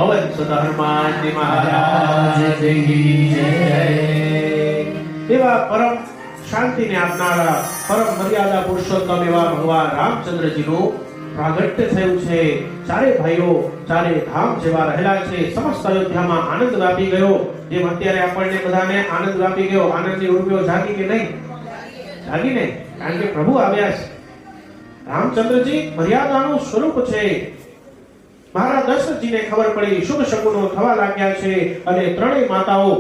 પવન સુત હનુમાનજી મહારાજ કી જય। એવા પરમ શાંતિને આપનારા પરમ મર્યાદા પુરુષોત્તમ એવા ભગવાન રામચંદ્રજીનું પ્રાગટ્ય થયું છે। ચારે ભાઈઓ ચારે ધામ જેવા રહેલા છે। સમસ્ત અયોધ્યામાં આનંદ વ્યાપી ગયો। જેમ અત્યારે આપણને બધાને આનંદ વ્યાપી ગયો, આનંદની ઉર્મિઓ જાગી કે નહીં? જાગી ને, કારણ કે પ્રભુ આવ્યા છે। રામચંદ્રજી મર્યાદાનું સ્વરૂપ છે। મહારાજ દશરથજીને ખબર પડી, શુભ શકુનો થવા લાગ્યા છે અને ત્રણેય માતાઓ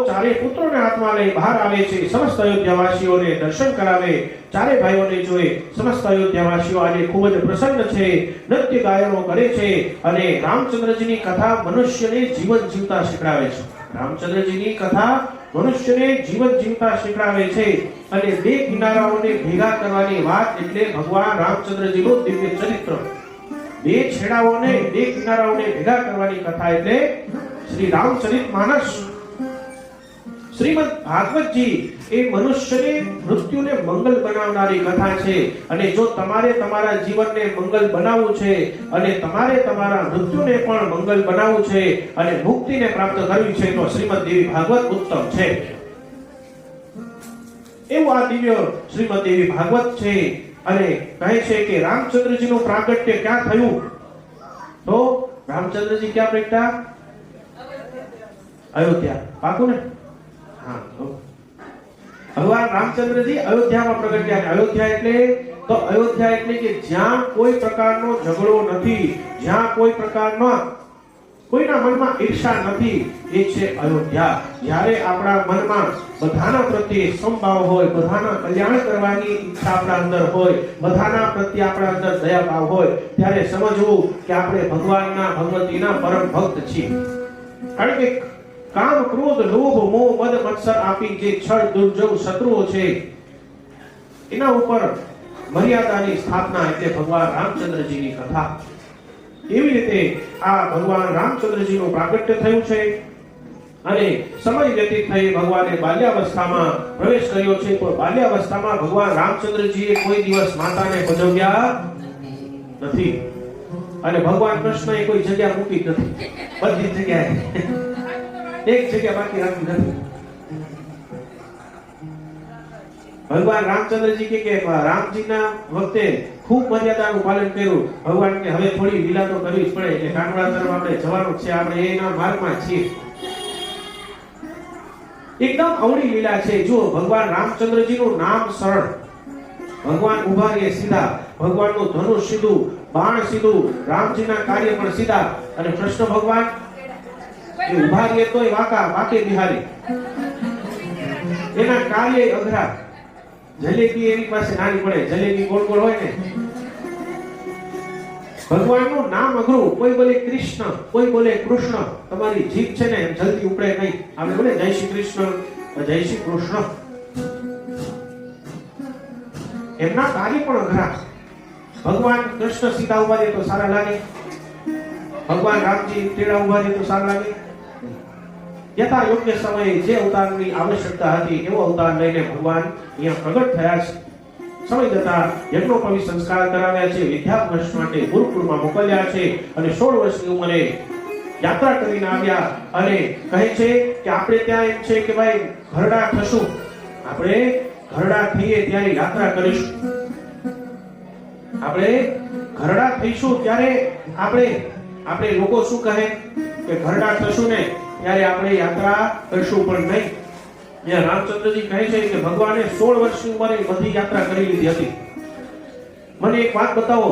ચારે પુત્રોને હાથમાં લઈ બહાર આવે છે। સમસ્ત અયોધ્યાવાસીઓને દર્શન કરાવે, ચારે ભાઈઓને જોઈ સમસ્ત અયોધ્યાવાસીઓ આજે ખૂબ જ પ્રસન્ન છે। નૃત્ય ગાયનો કરે છે અને રામચંદ્રજીની કથા મનુષ્યને જીવન જીવતા શીખડાવે છે। રામચંદ્રજીની કથા મનુષ્યને જીવન જીવતા શીખડાવે છે અને બે કિનારાઓને ભેગા કરવાની વાત એટલે ભગવાન રામચંદ્રજીનું દિવ્ય ચરિત્ર। બે છેડાઓને બે કિનારાઓને ભેગા કરવાની કથા એટલે શ્રી રામચરિતમાનસ। શ્રીમદ ભાગવતજી એ મનુષ્યને મૃત્યુને મંગલ બનાવનારી કથા છે અને જો તમારે તમારા જીવનને મંગલ બનાવવું છે અને તમારે તમારા મૃત્યુને પણ મંગલ બનાવવું છે અને મુક્તિને પ્રાપ્ત કરવી છે તો શ્રીમદ દેવી ભાગવત ઉત્તમ છે। એવું આ દિવ્ય શ્રીમદ દેવી ભાગવત છે અને કહે છે કે રામચંદ્રજીનું પ્રાગટ્ય ક્યાં થયું? તો રામચંદ્રજી ક્યાં પ્રગટ્યા? અયોધ્યા। પાકું ને? હા, ભગવાન રામચંદ્રજી અયોધ્યામાં પ્રગટ્યા। અયોધ્યા એટલે કે જ્યાં કોઈ પ્રકારનો ઝઘડો નથી, જ્યાં કોઈ પ્રકારનો કોઈના મનમાં ઈર્ષા નથી, એ છે અયોધ્યા। જ્યારે આપણા મનમાં બધાના પ્રત્યે સમભાવ હોય, બધાના કલ્યાણ કરવાની ઈચ્છા આપણા અંદર હોય, બધાના પ્રત્યે આપણા અંદર દયાભાવ હોય, ત્યારે સમજવું કે આપણે ભગવાનના ભગવતીના પરમ ભક્ત છીએ। કારણ કે કામ ક્રોધ લોભ મોહ મદ મત્સર આપી જે છળ દુર્જવ શત્રુઓ છે એના ઉપર મર્યાદાની સ્થાપના એટલે ભગવાન રામચંદ્રજીની કથા। એવી રીતે આ ભગવાન રામચંદ્રજીનું પ્રાગટ્ય થયું છે અને સમય વ્યતીત થઈ ભગવાને બાલ્યાવસ્થામાં પ્રવેશ કર્યો છે। પણ બાલ્યાવસ્થામાં ભગવાન રામચંદ્રજીએ કોઈ દિવસ માતાને ભજવ્યા નથી અને ભગવાન કૃષ્ણએ કોઈ જગ્યા મૂકી નથી, બધી જગ્યાએ એક જગ્યા બાકી રાખી નથી। ભગવાન રામચંદ્રજી કે રામજીના વખતે ખૂબ મર્યાદાનું પાલન કર્યું। ભગવાન કે હવે થોડી લીલા તો કરવી જ પડે એટલે કાનડા તરફ આપણે જવાનું છે, આપણે એના માર્ગમાં છીએ। એકદમ અવળી લીલા છે। જો ભગવાન રામચંદ્રજીનું નામ સરળ, ભગવાન ઉભા રહે સીધા, ભગવાનનું ધનુષ સીધું, બાણ સીધું, રામજીના કાર્ય પણ સીધા અને કૃષ્ણ ભગવાન એ ઉભા રહે તોય વાકે બિહારી, એના કાર્ય અઘરા। જલેબી એની પાસે નાની પડે, જલેબી ગોળ ગોળ હોય ને, ભગવાનનું નામ અઘરું। કોઈ બોલે કૃષ્ણ, કોઈ બોલે કૃષ્ણ, તમારી જીભ છે ને જલ્દી ઉપડે નહીં। આપણે બોલે જય શ્રી કૃષ્ણ, જય શ્રી કૃષ્ણ, એમના કાર્ય પણ અઘરા। ભગવાન કૃષ્ણ સીધા ઉભા રહે તો સારા લાગે, ભગવાન રામજી ટેડા ઉભા રહે તો સારા લાગે। યથા યોગ્ય સમયે જે અવતારની આવશ્યકતા હતી એવો અવતાર લઈને ભગવાન અહીંયા પ્રગટ થયા છે। સમય જતા યજ્ઞોપવિત સંસ્કાર કરાવ્યા છે, વિદ્યાભ્યાસ માટે ગુરુકુળમાં મોકલ્યા છે અને 16 વર્ષની ઉંમરે યાત્રા કરીને આવ્યા અને કહે છે કે આપણે ત્યાં એમ છે કે ભાઈ ઘરડા થશું, આપણે ઘરડા થઈએ ત્યારે યાત્રા કરીશું, આપણે ઘરડા થઈશું ત્યારે આપણે લોકો શું કહે કે ઘરડા થશું ને ત્યારે આપણે યાત્રા કરશું પણ નહીં। ત્યાં રામચંદ્રજી કહે છે કે ભગવાને 16 વર્ષની ઉંમરે બધી યાત્રા કરી લીધી હતી। મને એક વાત બતાવો,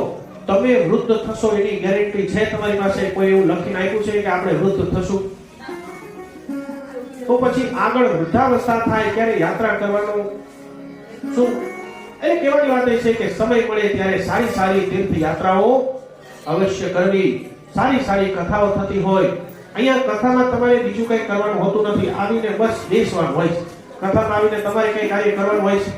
તમે વૃદ્ધ થશો એની ગેરંટી છે તમારી પાસે? કોઈ એવું લખીને આપ્યું છે કે આપણે વૃદ્ધ થશું? તો પછી આગળ વૃદ્ધાવસ્થા થાય ત્યારે યાત્રા કરવાનું શું? એ કહેવાની વાત એ છે કે સમય મળે ત્યારે સારી તીર્થ યાત્રાઓ અવશ્ય કરવી। સારી કથાઓ થતી હોય, અહીંયા કથામાં તમારે બીજું કંઈ કરવાનું હોતું નથી, આવીને બસ બેસવાનું હોય છે। કથામાં આવીને તમારે કંઈ કાર્ય કરવાનું હોય છે?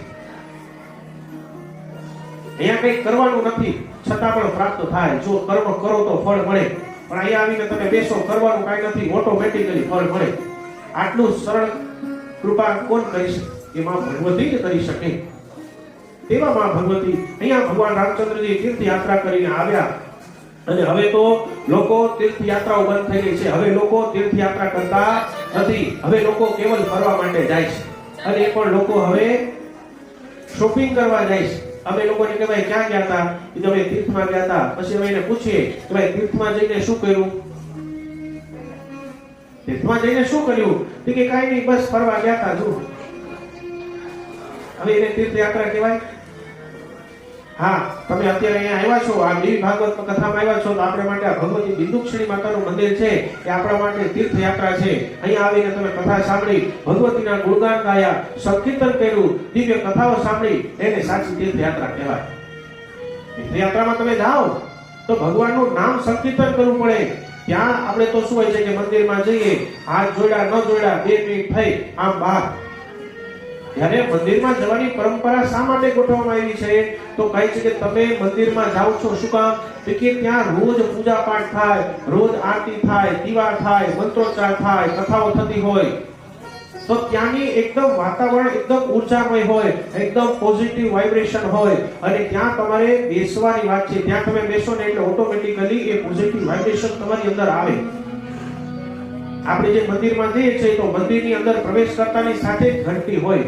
અહીંયા કંઈ કરવાનું નથી, છતાં પણ પ્રાપ્ત થાય। જો કર્મ કરો તો ફળ મળે, પણ અહીંયા આવીને તમે બેસો, કરવાનું કાંઈ નથી, ઓટોમેટિકલી ફળ મળે। આટલું સરળ કૃપા કોણ કરી શકે? એ માં ભગવતી જ કરી શકે। તેવા માં ભગવતી અહીંયા ભગવાન રામચંદ્રજી તીર્થ યાત્રા કરીને આવ્યા અને હવે તો લોકો તીર્થયાત્રાઓ બંધ થઈ ગઈ છે. હવે લોકો તીર્થયાત્રા કરતા નથી. હવે લોકો કેવલ ફરવા માટે જાય છે. અને એ પણ લોકો હવે શોપિંગ કરવા જાય છે. અમે લોકોને કે ભાઈ ક્યાં ગયા હતા? તો અમે તીર્થમાં ગયા હતા. પછી અમે એને પૂછીએ કે ભાઈ તીર્થમાં જઈને શું કર્યું? તીર્થમાં જઈને શું કર્યું? તો કે કાંઈ નહીં, બસ ફરવા ગયા હતા. જો હવે એને તીર્થયાત્રા કહેવાય? હા, તમે અત્યારે અહીંયા આવ્યા છો, આ દેવી ભાગવત કથામાં આવ્યા છો, તો આપણે માટે આ ભગવતી બિંદુક્ષણી માતાનું મંદિર છે એ આપણા માટે તીર્થયાત્રા છે. અહીંયા આવીને તમે કથા સાંભળી, ભગવતીના ગુણગાન ગાયા, સંકીર્તન કર્યું, દિવ્ય કથાઓ સાંભળી, એને સાચી તીર્થયાત્રા કહેવાય. તીર્થયાત્રામાં તમે જાઓ તો ભગવાનનું નામ સંકીર્તન કરવું પડે. ત્યાં આપણે તો શું હોય છે કે મંદિરમાં જઈએ, હાથ જોડ્યા ન જોડ્યા 2 મિનિટ થઈ આમ બહાર. જ્યારે મંદિરમાં જવાની પરંપરા શા માટે ગોઠવવામાં આવી છે? તો કહે છે કે તમે મંદિરમાં જાઓ છો શું કામ? કે ત્યાં રોજ પૂજા પાઠ થાય, રોજ આરતી થાય, દીવા થાય, મંત્રોચ્ચાર થાય, કથાઓ થતી હોય, તો ત્યાંની એકદમ વાતાવરણ એકદમ ઉર્જામય હોય, એકદમ પોઝિટિવ વાઇબ્રેશન હોય. અને ત્યાં તમારે બેસવાની વાત છે. ત્યાં તમે બેસો ને એટલે ઓટોમેટિકલી એ પોઝિટિવ વાઇબ્રેશન તમારી અંદર આવે. આપણે જે મંદિરમાં જઈએ છીએ તો મંદિરની અંદર પ્રવેશ કરતાની સાથે ઘંટી હોય.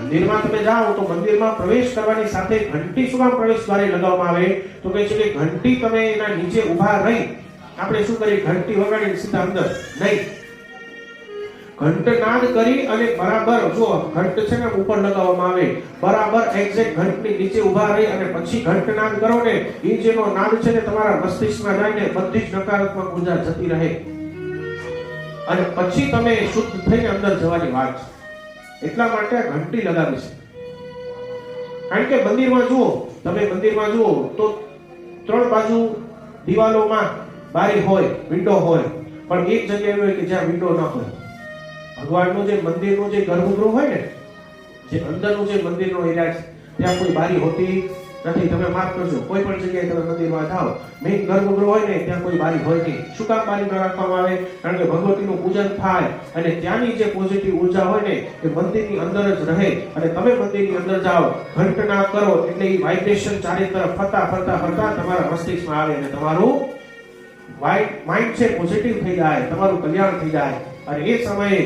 મંદિરમાં તમે જાઓ તો મંદિરમાં પ્રવેશ કરવાની સાથે ઘંટી શું કામ પ્રવેશ દ્વારે લગાવવામાં આવે? તો કહે છે કે ઘંટી તમે એના નીચે ઊભા રહી, આપણે શું કરીએ? ઘંટી વગાડીને સીધા અંદર નહીં, ઘંટનાદ કરી અને બરાબર જો ઘંટ છે ને ઉપર લગાવવામાં આવે, બરાબર એક્ઝેક્ટ ઘંટની નીચે ઊભા રહી અને પછી ઘંટનાદ કરો ને, એ જેનો નાદ છે ને તમારા મસ્તિષ્કમાં જઈને બધી જ નકારાત્મક ઉર્જા જતી રહે અને પછી તમે શુદ્ધ થઈને અંદર જવાની વાત છે. એટલા માટે આ ઘંટી લગાવી છે. કારણ કે મંદિરમાં જુઓ, તમે મંદિરમાં જુઓ તો 3 બાજુ દિવાલોમાં બારી હોય, વિન્ડો હોય, પણ એક જગ્યાએ હોય કે જ્યાં વિન્ડો ન હોય. ભગવાનનું જે મંદિરનું જે ગર્ભગૃહ હોય ને, જે અંદરનું જે મંદિરનો એરિયા છે, ત્યાં કોઈ બારી હોતી નથી. તમે માફ કરજો, કોઈ પણ જગ્યાએ તમે મંદિરમાં જાઓ, મેઇન ગર્ભગૃહ હોય ને ત્યાં કોઈ બારી હોય નહીં. શું કામ બારી ન રાખવામાં આવે? કારણ કે ભગવતીનું પૂજન થાય અને ત્યાંની જે પોઝિટિવ ઉર્જા હોય ને એ મંદિરની અંદર જ રહે. અને તમે મંદિરની અંદર જાઓ, ઘંટનાદ કરો એટલે એ વાઇબ્રેશન ચારે તરફ ફરતા ફરતા ફરતા તમારા મસ્તિષ્કમાં આવે અને તમારું માઇન્ડ છે પોઝિટિવ થઈ જાય, તમારું કલ્યાણ થઈ જાય. અને એ સમયે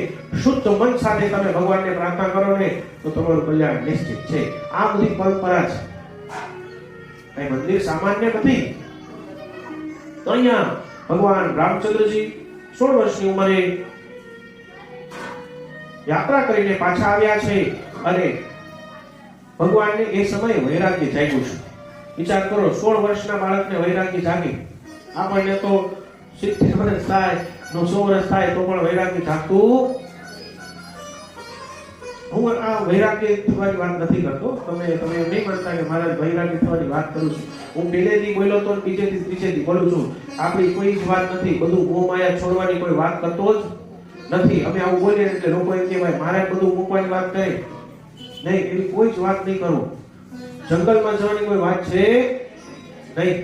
શુદ્ધ મન સાથે તમે ભગવાનને પ્રાર્થના કરો ને તો તમારું કલ્યાણ નિશ્ચિત છે. આ બધી પરંપરા છે. કઈ મંદિર સામાન્ય નથી. તો અહીંયા ભગવાન રામચંદ્રજી 16 વર્ષની ઉંમરે યાત્રા કરીને પાછા આવ્યા છે અને ભગવાનને એ સમયે વૈરાગ્ય જાગ્યું છે. વિચાર કરો, 16 વર્ષના બાળકને વૈરાગ્ય જાગે. આપણને તો 70 વર્ષ થાય, 100 વર્ષ થાય તો પણ વૈરાગ્ય જાગતું. હું આ વૈરાગ્ય થવાની વાત નથી કરતો. તમે નહીં માનતા કે મારા વૈરાગ્ય થવાની વાત કરું છું. હું પહેલેથી બોલ્યો તો બીજેથી બોલું છું. આપણી કોઈ જ વાત નથી. બધું મોહ માયા છોડવાની કોઈ વાત કરતો જ નથી. અમે આવું બોલીએ એટલે લોકો એમ કે ભાઈ મારે બધું મૂકવાની વાત કરે. નહીં, એવી કોઈ જ વાત નહીં કરું. જંગલમાં જવાની કોઈ વાત છે નહીં.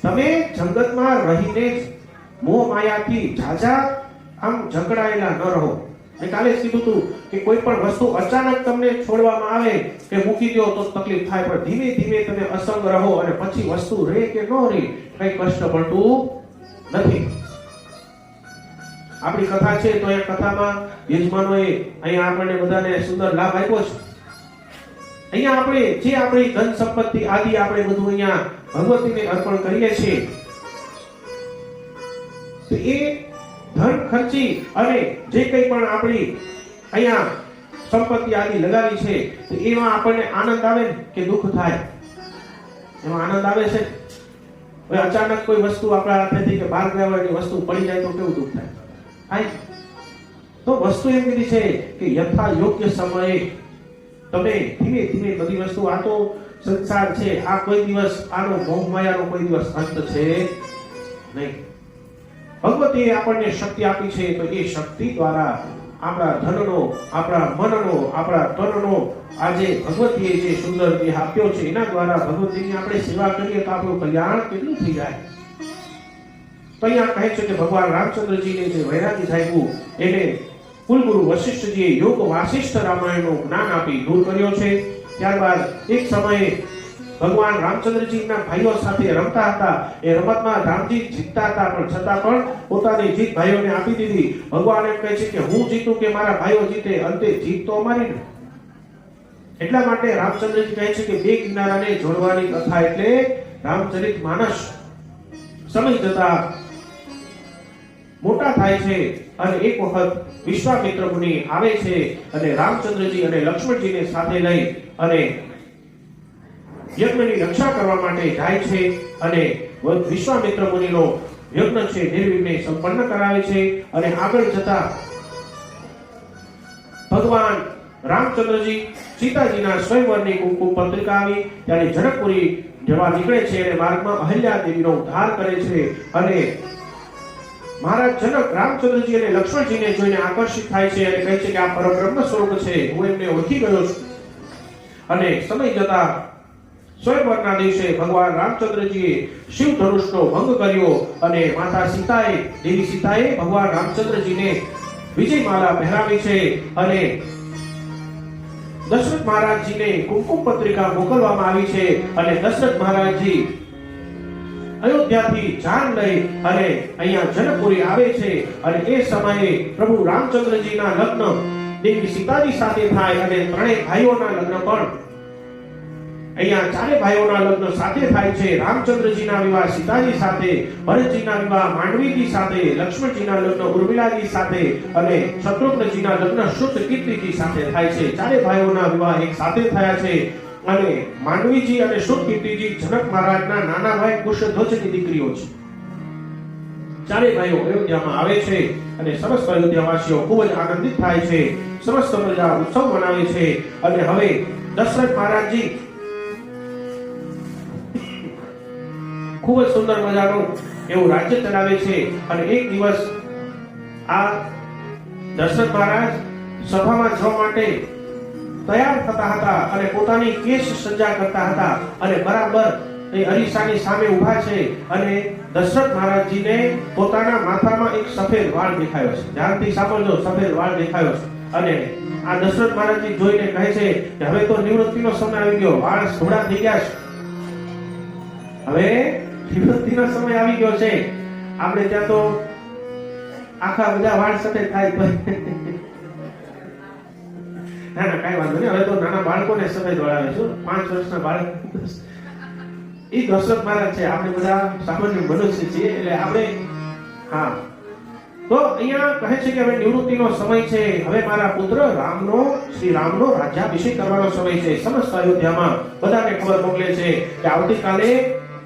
તમે જગતમાં રહીને જ મોહ માયાથી ઝાઝા આમ ઝઘડાયેલા ન રહો. મેં કાલે જ કીધું હતું કે કોઈ પણ વસ્તુ અચાનક તમને છોડવામાં આવે કે મૂકી દો તો તકલીફ થાય, પણ ધીમે ધીમે તમે અસંગ રહો અને પછી વસ્તુ રહે કે ન રહે કઈ કષ્ટ પડતું નથી. આપણી કથા છે તો એ કથામાં યજમાનોએ અહીંયા આપણને બધાને સુંદર લાભ આપ્યો છે. અહીંયા આપણે જે આપણી ધન સંપત્તિ આદિ આપણે બધું અહીંયા ભગવતીને અર્પણ કરીએ છીએ, તો એ ધન ખર્ચી અને જે કંઈ પણ આપણી અહીંયા સંપત્તિ આદિ લગાવી છે તો એમાં આપણને આનંદ આવે કે દુઃખ થાય? એમાં આનંદ આવે છે. હવે અચાનક કોઈ વસ્તુ આપણા હાથેથી કે બહાર ગયા હોય વસ્તુ પડી જાય તો કેવું દુઃખ થાય? તો વસ્તુ એમ કીધી છે કે યથા યોગ્ય સમયે તમે ધીમે ધીમે બધી વસ્તુ, આ તો સંસાર છે, આ કોઈ દિવસ આનો મોહ માયાનો કોઈ દિવસ અંત છે નહીં. ભગવતીએ આપણને શક્તિ આપી છે તો એ શક્તિ દ્વારા આપણા ધનનો, આપણા મનનો, આપણા તનનો આજે ભગવતીએ જે સુંદર દેહ આપ્યો છે એના દ્વારા ભગવતીની આપણે સેવા કરીએ તો આપણું કલ્યાણ કેટલું થઈ જાય. તો અહીંયા કહે છે કે ભગવાન રામચંદ્રજીને જે વૈરાગ્ય જાગ્યું એને કુલગુરુ વશિષ્ઠજીએ યોગ વાસિષ્ઠ રામાયણનું જ્ઞાન આપી દૂર કર્યો છે. ત્યારબાદ એક સમયે ભગવાન રામચંદ્રજીના ભાઈઓ સાથે રમતા હતા. એ રમતમાં રામજી જીતતા હતા, પણ છતાં પણ પોતાની જીત ભાઈઓને આપી દીધી. ભગવાન એમ કહે છે કે હું જીતું કે મારા ભાઈઓ જીતે, અંતે જીત તો અમારી ને. એટલા માટે રામચંદ્રજી કહે છે કે બે કિનારાને જોડવાની કથા એટલે રામચરિતમાનસ. સમય જતા મોટા થાય છે અને એક વખત વિશ્વામિત્ર મુનિ આવે છે અને રામચંદ્રજી અને લક્ષ્મણજીને સાથે લઈ અને યજ્ઞની રક્ષા કરવા માટે જાય છે અને વિશ્વામિત્ર મુનિનો યજ્ઞ છે નિર્વિઘ્ને સંપન્ન કરાવે છે. અને આગળ જતા ભગવાન રામચંદ્રજી સીતાજીના સ્વયંવરની કુમકુમ પત્રિકા આવી ત્યારે જનકપુરી જવા નીકળે છે અને માર્ગમાં અહલ્યા દેવીનો ઉદ્ધાર કરે છે. અને મહારાજ જનક રામચંદ્રજી અને લક્ષ્મણજીને જોઈને આકર્ષિત થાય છે અને કહે છે કે આ પરબ્રહ્મ સ્વરૂપ છે, હું એમને ઓળખી ગયો છું. અને સમય જતા સ્વયંવરના દિવસે ભગવાન રામચંદ્રજીએ શિવ ધનુષનો ભંગ કર્યો અને માતા સીતાએ, દેવી સીતાએ ભગવાન રામચંદ્રજીને વિજયમાલા પહેરાવી છે. અને દશરથ મહારાજજીને કુમકુમ પત્રિકા મોકલવામાં આવી છે અને દશરથ મહારાજજી અયોધ્યાથી જાન લઈ અને અહીંયા જનકપુરી આવે છે. અને એ સમયે પ્રભુ રામચંદ્રજીના લગ્ન દેવી સીતાજી સાથે થાય અને ત્રણેય ભાઈઓના લગ્ન પણ અહીંયા ચારે ભાઈઓના લગ્ન સાથે થાય છે. રામચંદ્રજીના વિવાહ સીતાજી સાથે, ભરતજીના વિવાહ માંડવીજી સાથે, લક્ષ્મણજીના લગ્ન ઉર્મિલાજી સાથે અને શત્રુઘ્નજીના લગ્ન શુદ્ધ કીર્તિજી સાથે થાય છે. ચારે ભાઈઓના વિવાહ એક સાથે થયા છે. અને માંડવીજી અને શુદ્ધ કીર્તિજી જનક મહારાજના નાના ભાઈ કુશધ્વજની દીકરીઓ છે. ચારે ભાઈઓ અયોધ્યામાં આવે છે અને સમસ્ત અયોધ્યાવાસીઓ ખૂબ જ આનંદિત થાય છે. સમસ્ત પ્રજા ઉત્સવ મનાવે છે. અને હવે દશરથ મહારાજજી ખૂબ જ સુંદર મજાનું એવું રાજ્ય ચલાવે છે. અને એક દિવસ આ દશરથ મહારાજ સભામાં જવા માટે તૈયાર થતા હતા અને પોતાની કેશ સજ્જા કરતા હતા અને બરાબર એ અરીસાની સામે ઊભા છે અને દશરથ મહારાજજીને પોતાના માથામાં એક સફેદ વાળ દેખાયો છે. ધ્યાનથી સાંભળજો, સફેદ વાળ દેખાયો છે. અને આ દશરથ મહારાજજી જોઈને કહે છે કે હવે તો નિવૃત્તિનો સમય આવી ગયો, વાળ ધોળા થઈ ગયા છે. હવે નિવૃત્તિનો સમય આવી ગયો છે. આપણે ત્યાં તો આખા બધા વાળ સફેદ થાય. ના ના કઈ વાંધો નહીં, હવે તો નાના બાળકોને સફેદ વળાવે છું. 5 વર્ષના બાળક એ દશરથ મહારાજ છે. આપણે બધા સામાન્ય મનુષ્ય છીએ એટલે આપણે હા. તો અહીંયા કહે છે કે હવે નિવૃત્તિનો સમય છે. હવે મારા પુત્ર રામનો, શ્રી રામનો રાજ્યાભિષેક કરવાનો સમય છે. સમસ્ત અયોધ્યામાં બધાને ખબર મોકલે છે કે આવતીકાલે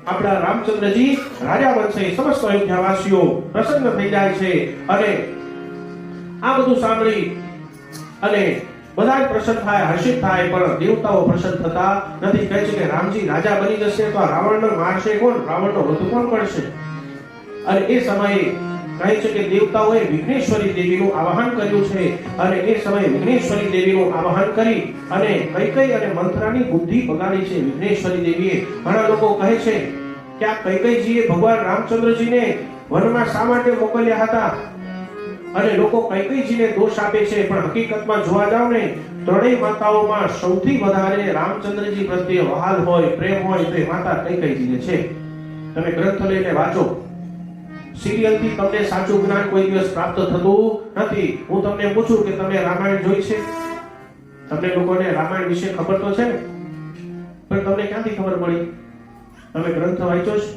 આપણા રામચંદ્રજી રાજા બનશે. સમસ્ત અયોધ્યાવાસીઓ પ્રસન્ન થઈ જાય છે. અને આ બધું સાંભળી અને બધા પ્રસન્ન થાય, હર્ષિત થાય, પણ દેવતાઓ પ્રસન્ન થતા નથી. કહે છે કે રામજી રાજા બની જશે તો રાવણને મારશે કોણ? રાવણનો વધ કોણ કરશે? અને એ સમયે કહે છે કે દેવતાઓએ વિઘ્નેશ્વરી દેવીનું આવાહન કર્યું છે. અને એ સમયે વિઘ્નેશ્વરી દેવીનું આવાહન કરી અને કૈકેયી અને મંથરાની બુદ્ધિ બગાડી છે વિઘ્નેશ્વરી દેવીએ. ઘણા લોકો કહે છે કે આ કૈકેયીજીએ ભગવાન રામચંદ્રજીને વનમાં શા માટે મોકલ્યા હતા? અને લોકો કૈકેયીજીને દોષ આપે છે, પણ હકીકતમાં જોવા જાવ ને ત્રણેય માતાઓમાં સૌથી વધારે રામચંદ્રજી પ્રત્યે વહાલ હોય, પ્રેમ હોય તો એ માતા કૈકેયીજીને છે. તમે ગ્રંથ લઈને વાંચો. સિરિયલથી તમને સાચું જ્ઞાન કોઈ દિવસ પ્રાપ્ત થતું નથી. હું તમને પૂછું કે તમે રામાયણ જોઈ છે? તમને લોકોને રામાયણ વિશે ખબર તો છે ને, પણ તમને ક્યાંથી ખબર પડી? તમે ગ્રંથ વાંચ્યો છે?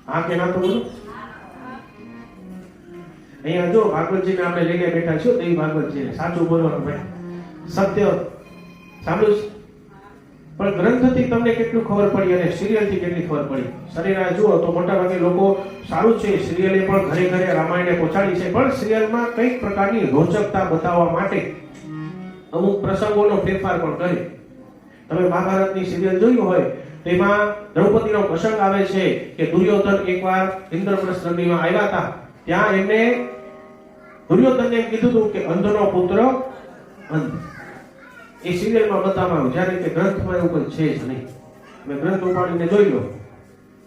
હા કે ના? તો બોલો. અહીંયા જો ભાગવતજીને આપણે લઈને બેઠા છો, દેવી ભાગવતજીને સાચું બોલવાનું ભાઈ, સત્ય સાંભળ્યું. પણ ગ્રંથથી તમને કેટલું ખબર પડી અને સિરિયલથી કેટલી ખબર પડી? સરેરાશ જુઓ તો મોટા ભાગે લોકો સારું છે, સિરિયલે પણ ઘરે ઘરે રામાયણને પહોંચાડી છે, પણ સિરિયલમાં કઈક પ્રકારની રોચકતા બતાવવા માટે અમુક પ્રસંગોનો ફેરફાર પણ કરે. તમે મહાભારતની સિરિયલ જોઈ હોય તેમાં દ્રૌપદીનો પ્રસંગ આવે છે કે દુર્યોધન એકવાર ઇન્દ્રપ્રસ્થ નગરીમાં આવ્યા હતા. ત્યાં એમને દુર્યોધનને એમ કીધું હતું કે અંધનો પુત્ર અંધ. એ સિરિયલમાં બતાવવામાં આવ્યું, જ્યારે કે ગ્રંથમાં એવું કંઈ છે જ નહીં. તમે ગ્રંથ ઉપાડીને જોઈ લો.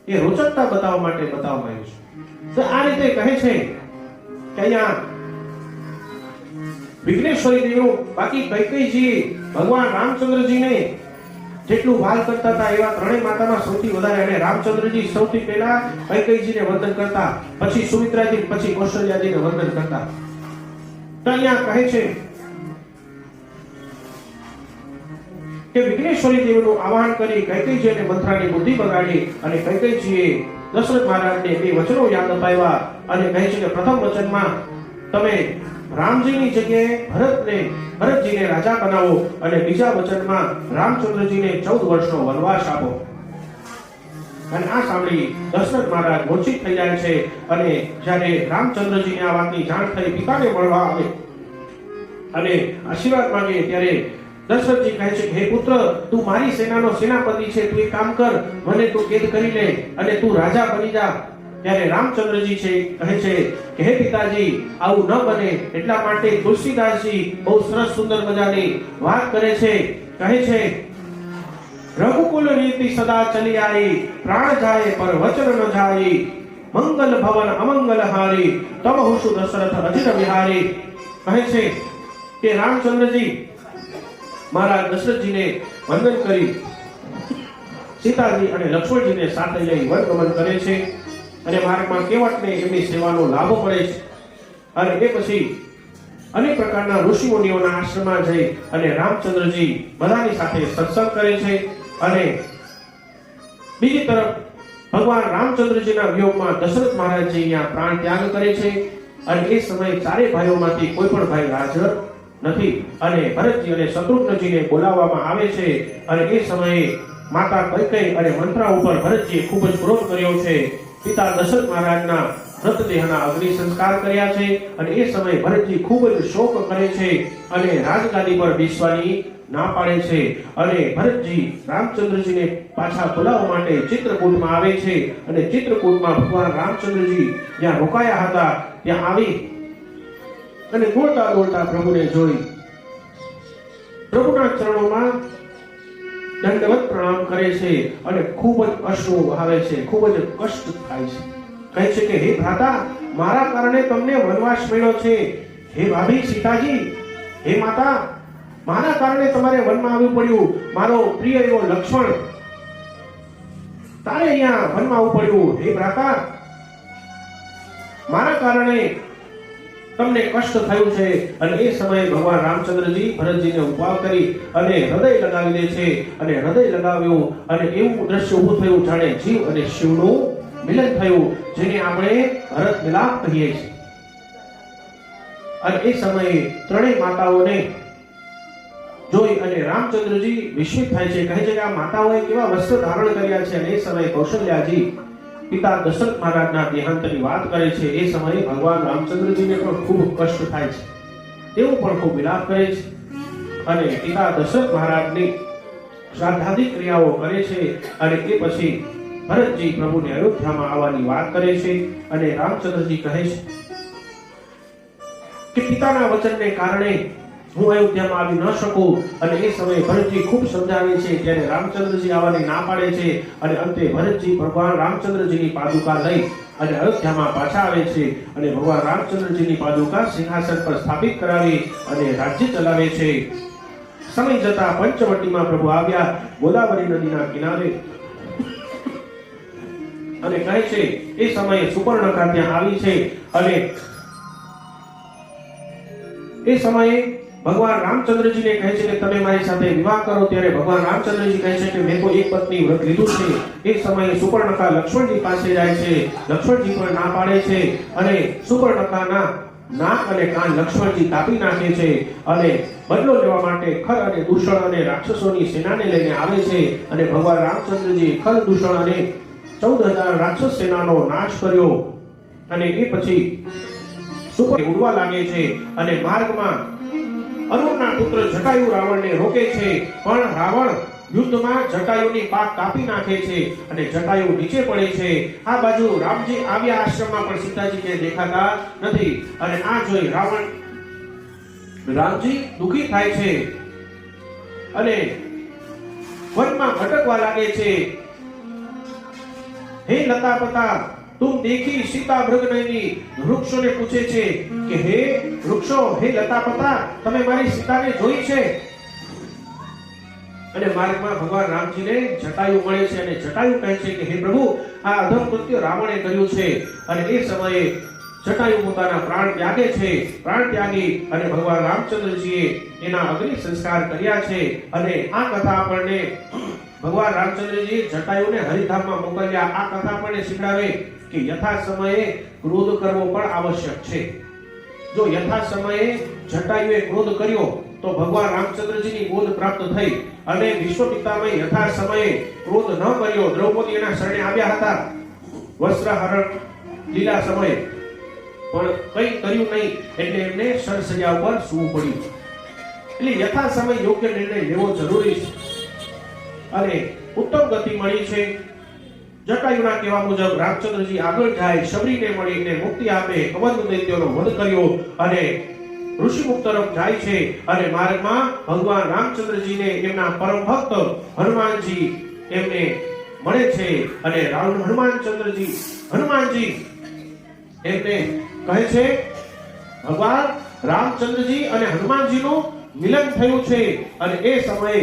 એ રોચકતા બતાવવા માટે બતાવવામાં આવ્યું છે. તો આ રીતે કહે છે કે અહીંયા વિઘ્નેશ્વરી દેવીનું, બાકી કૈકેયીજી ભગવાન રામચંદ્રજીને જેટલું વાલ કરતા હતા એવા ત્રણેય માતામાં સૌથી વધારે, અને રામચંદ્રજી સૌથી પહેલા કૈકેયીજીને વંદન કરતા, પછી સુમિત્રાજી, પછી કૌશલ્યાજીને વંદન કરતા. તો અહીંયા કહે છે કે વિઘ્નેશ્વરી દેવીનું આવાહન કરી કૈકેયીજી અને મંત્રાની બુદ્ધિ બગાડી, અને કૈકેયીજીએ દશરથ મહારાજને બે વચનો યાદ અપાવ્યા અને કહે છે કે પ્રથમ વચનમાં તમે રામજીની જગ્યાએ ભરતજીને રાજા બનાવો, અને બીજા વચનમાં રામચંદ્રજીને 14 વર્ષનો વનવાસ આપો. અને આ સાંભળી દશરથ મહારાજ મૂર્છિત થઈ જાય છે, અને જ્યારે રામચંદ્રજીને આ વાતની જાણ થઈ, પિતાને મળવા આવે અને આશીર્વાદ માંગે, ત્યારે દશરથજી કહે છે, હે પુત્ર, તું મારી સેનાનો સેનાપતિ છે, તું એક કામ કર, મને તું કેદ કરી લે અને તું રાજા બની જા. ત્યારે રામચંદ્રજી છે કહે છે કે હે પિતાજી, આવું ન બને, એટલા માટે તુલસીદાસજી બહુ સરસ સુંદર મજાની વાત કરે છે. કહે છે, રઘુકુલ રીતિ સદા ચલી આવી, પ્રાણ જાય પર વચન ન જાય, મંગલ ભવન અમંગલ હારી, તમ હુસુ દશરથ અજિર વિહારી. કહે છે કે રામચંદ્રજી મહારાજ દશરથજીને વંદન કરી સીતાજી અને લક્ષ્મણજીને સાથે લઈ વનગમન કરે છે, અને માર્ગમાં કેવટને એમની સેવાનો લાભ મળે છે. અને એ પછી અનેક પ્રકારના ઋષિમુનિઓના આશ્રમમાં જઈ અને રામચંદ્રજી બધાની સાથે સત્સંગ કરે છે. અને બીજી તરફ ભગવાન રામચંદ્રજીના વિયોગમાં દશરથ મહારાજજી અહીંયા પ્રાણ ત્યાગ કરે છે, અને એ સમયે ચારે ભાઈઓમાંથી કોઈ પણ ભાઈ હાજર નથી, અને ભરતજી અને શત્રુઘ્નજીને બોલાવવામાં આવે છે. અને એ સમયે માતા કૈકેયી અને મંત્રા ઉપર ભરતજીએ ખૂબ જ ક્રોધ કર્યો છે. પિતા દશરથ મહારાજના મૃતદેહના અગ્નિ સંસ્કાર કર્યા છે, અને એ સમયે ભરતજી ખૂબ જ શોક કરે છે અને રાજગાદી પર બેસવાની ના પાડે છે. અને ભરતજી રામચંદ્રજીને પાછા બોલાવવા માટે ચિત્રકૂટમાં આવે છે, અને ચિત્રકૂટમાં ભગવાન રામચંદ્રજી જ્યાં રોકાયા હતા ત્યાં આવી અને દોડતા દોડતા પ્રભુને જોઈ પ્રભુના ચરણોમાં દંડવત પ્રણામ કરે છે, અને ખૂબ જ અશ્રુ વહાવે છે, ખૂબ જ કષ્ટ થાય છે. કહે છે કે હે ભ્રાતા, મારા કારણે તમને વનવાસ મળ્યો છે. હે ભાભી સીતાજી, હે માતા, મારા કારણે તમારે વનમાં આવવું પડ્યું. મારો પ્રિય એવો લક્ષ્મણ, તારે અહીંયા વનમાં આવવું પડ્યું. હે ભ્રાતા, મારા કારણે તમને કષ્ટ થયું છે. અને એ સમયે ભગવાન રામચંદ્રજી ભરતજીને ઉપવાસ કરી અને હૃદય લગાવી દે છે, અને હૃદય લગાવ્યું અને એવું દ્રશ્ય ઊભું થયું જાણે જીવ અને શિવનું મિલન થયું, જેને આપણે ભરત મિલાપ કહીએ છીએ. અને એ સમયે ત્રણેય માતાઓને જોઈ અને રામચંદ્રજી વિસ્મિત થાય છે. કહે છે કે આ માતાઓએ કેવા વસ્ત્ર ધારણ કર્યા છે. અને એ સમયે કૌશલ્યાજી પિતા દશરથ મહારાજના દેહાંતની વાત કરે છે. એ સમયે ભગવાન રામચંદ્રજીને પણ ખૂબ કષ્ટ થાય છે, તેઓ પણ ખૂબ વિલાપ કરે છે, અને પિતા દશરથ મહારાજની શ્રાદ્ધાદિ ક્રિયાઓ કરે છે. અને એ પછી ભરતજી પ્રભુને અયોધ્યામાં આવવાની વાત કરે છે. અને રામચંદ્રજી કહે છે કે પિતાના વચનને કારણે હું અયોધ્યામાં આવી ન શકું. અને એ સમયે ભરતજી ખૂબ સમજાવે છે, ત્યારે રામચંદ્રજી આવવાની ના પાડે છે. અને અંતે ભરતજી ભગવાન રામચંદ્રજીની પાદુકા લઈ અને અયોધ્યામાં પાછા આવે છે, અને ભગવાન રામચંદ્રજીની પાદુકા સિંહાસન પર સ્થાપિત કરાવી અને રાજ્ય ચલાવે છે. સમય જતા પંચવટીમાં પ્રભુ આવ્યા, ગોદાવરી નદીના કિનારે, અને કહે છે એ સમયે સુપર્ણકા ત્યાં આવી છે. અને એ સમયે ભગવાન રામચંદ્રજીને કહે છે કે તમે મારી સાથે વિવાહ કરો. ત્યારે ભગવાન રામચંદ્રજી કહે છે કે મેં તો એક પત્ની વ્રત લીધું છે. એ સમયે સુપર્ણકા લક્ષ્મણજી પાસે જાય છે. લક્ષ્મણજી પણ ના પાડે છે, અને સુપર્ણકાના નાક અને કાન લક્ષ્મણજી કાપી નાખે છે. અને બદલો લેવા માટે ખર અને દૂષણ અને રાક્ષસોની સેનાને લઈને આવે છે. અને ભગવાન રામચંદ્રજી ખર, દૂષણ અને 14,000 રાક્ષસ સેનાનો નાશ કર્યો. અને એ પછી સુપર ઉડવા લાગે છે, અને માર્ગમાં અરુણના પુત્ર જટાયુ રાવણને રોકે છે. પણ રાવણ યુદ્ધમાં જટાયુની પાક કાપી નાખે છે, અને જટાયુ નીચે પડે છે. આ બાજુ રામજી આવ્યા આશ્રમમાં, પણ સીતાજી કે દેખાતા નથી. અને આ જોઈ રામજી દુખી થાય છે, અને વનમાં ભટકવા લાગે છે. હે લતા પતા, तुम देखी सीता भृगनयनी, વૃક્ષોને પૂછે છે કે હે વૃક્ષો, હે લતા પતા, તમે મારી સીતાને જોઈ છે? અને માર્ગમાં ભગવાન રામજીને જટાયુ મળે છે અને જટાયુ કહે છે કે હે પ્રભુ, આ અધમ કૃત્ય રાવણે કર્યું છે. અને એ સમયે જટાયુ પોતાના પ્રાણ ત્યાગે છે. પ્રાણ ત્યાગી અને ભગવાન રામચંદ્રજીએ એના અગ્નિ સંસ્કાર કર્યા છે. અને આ કથા આપણને ભગવાન રામચંદ્રજી જટાયુને હરિધામમાં મોકલ્યા. આ કથા આપણને શીખડાવે કે યથા સમયે ક્રોધ કરવો પણ આવશ્યક છે. જો યથા સમયે જટાયુએ ક્રોધ કર્યો તો ભગવાન રામચંદ્રજીની ગોદ પ્રાપ્ત થઈ. અને વિશ્વ પિતામહે યથા સમયે ક્રોધ ન કર્યો, દ્રૌપદી એના શરણે આવ્યા હતા વસ્ત્રહરણ લીલા સમયે, પણ કંઈ કર્યું નહીં એટલે એમને સરસૈયા ઉપર સૂવું પડ્યું. એટલે યથા સમય યોગ્ય નિર્ણય લેવો જરૂરી છે. અને ઉત્તમ ગતિ મળી છે. જટાયુના કહેવા મુજબ રામચંદ્રજી આગળ જાય, શબરીને મળીને મુક્તિ આપે, કવંદ દૈત્યોનો વધ કર્યો અને ઋષિમુખ તરફ જાય છે. અને માર્ગમાં ભગવાન રામચંદ્રજીને એમના પરમ ભક્ત હનુમાનજી એમને મળે છે. અને હનુમાનજી એમને કહે છે ભગવાન રામચંદ્રજી અને હનુમાનજીનું મિલન થયું છે. અને એ સમયે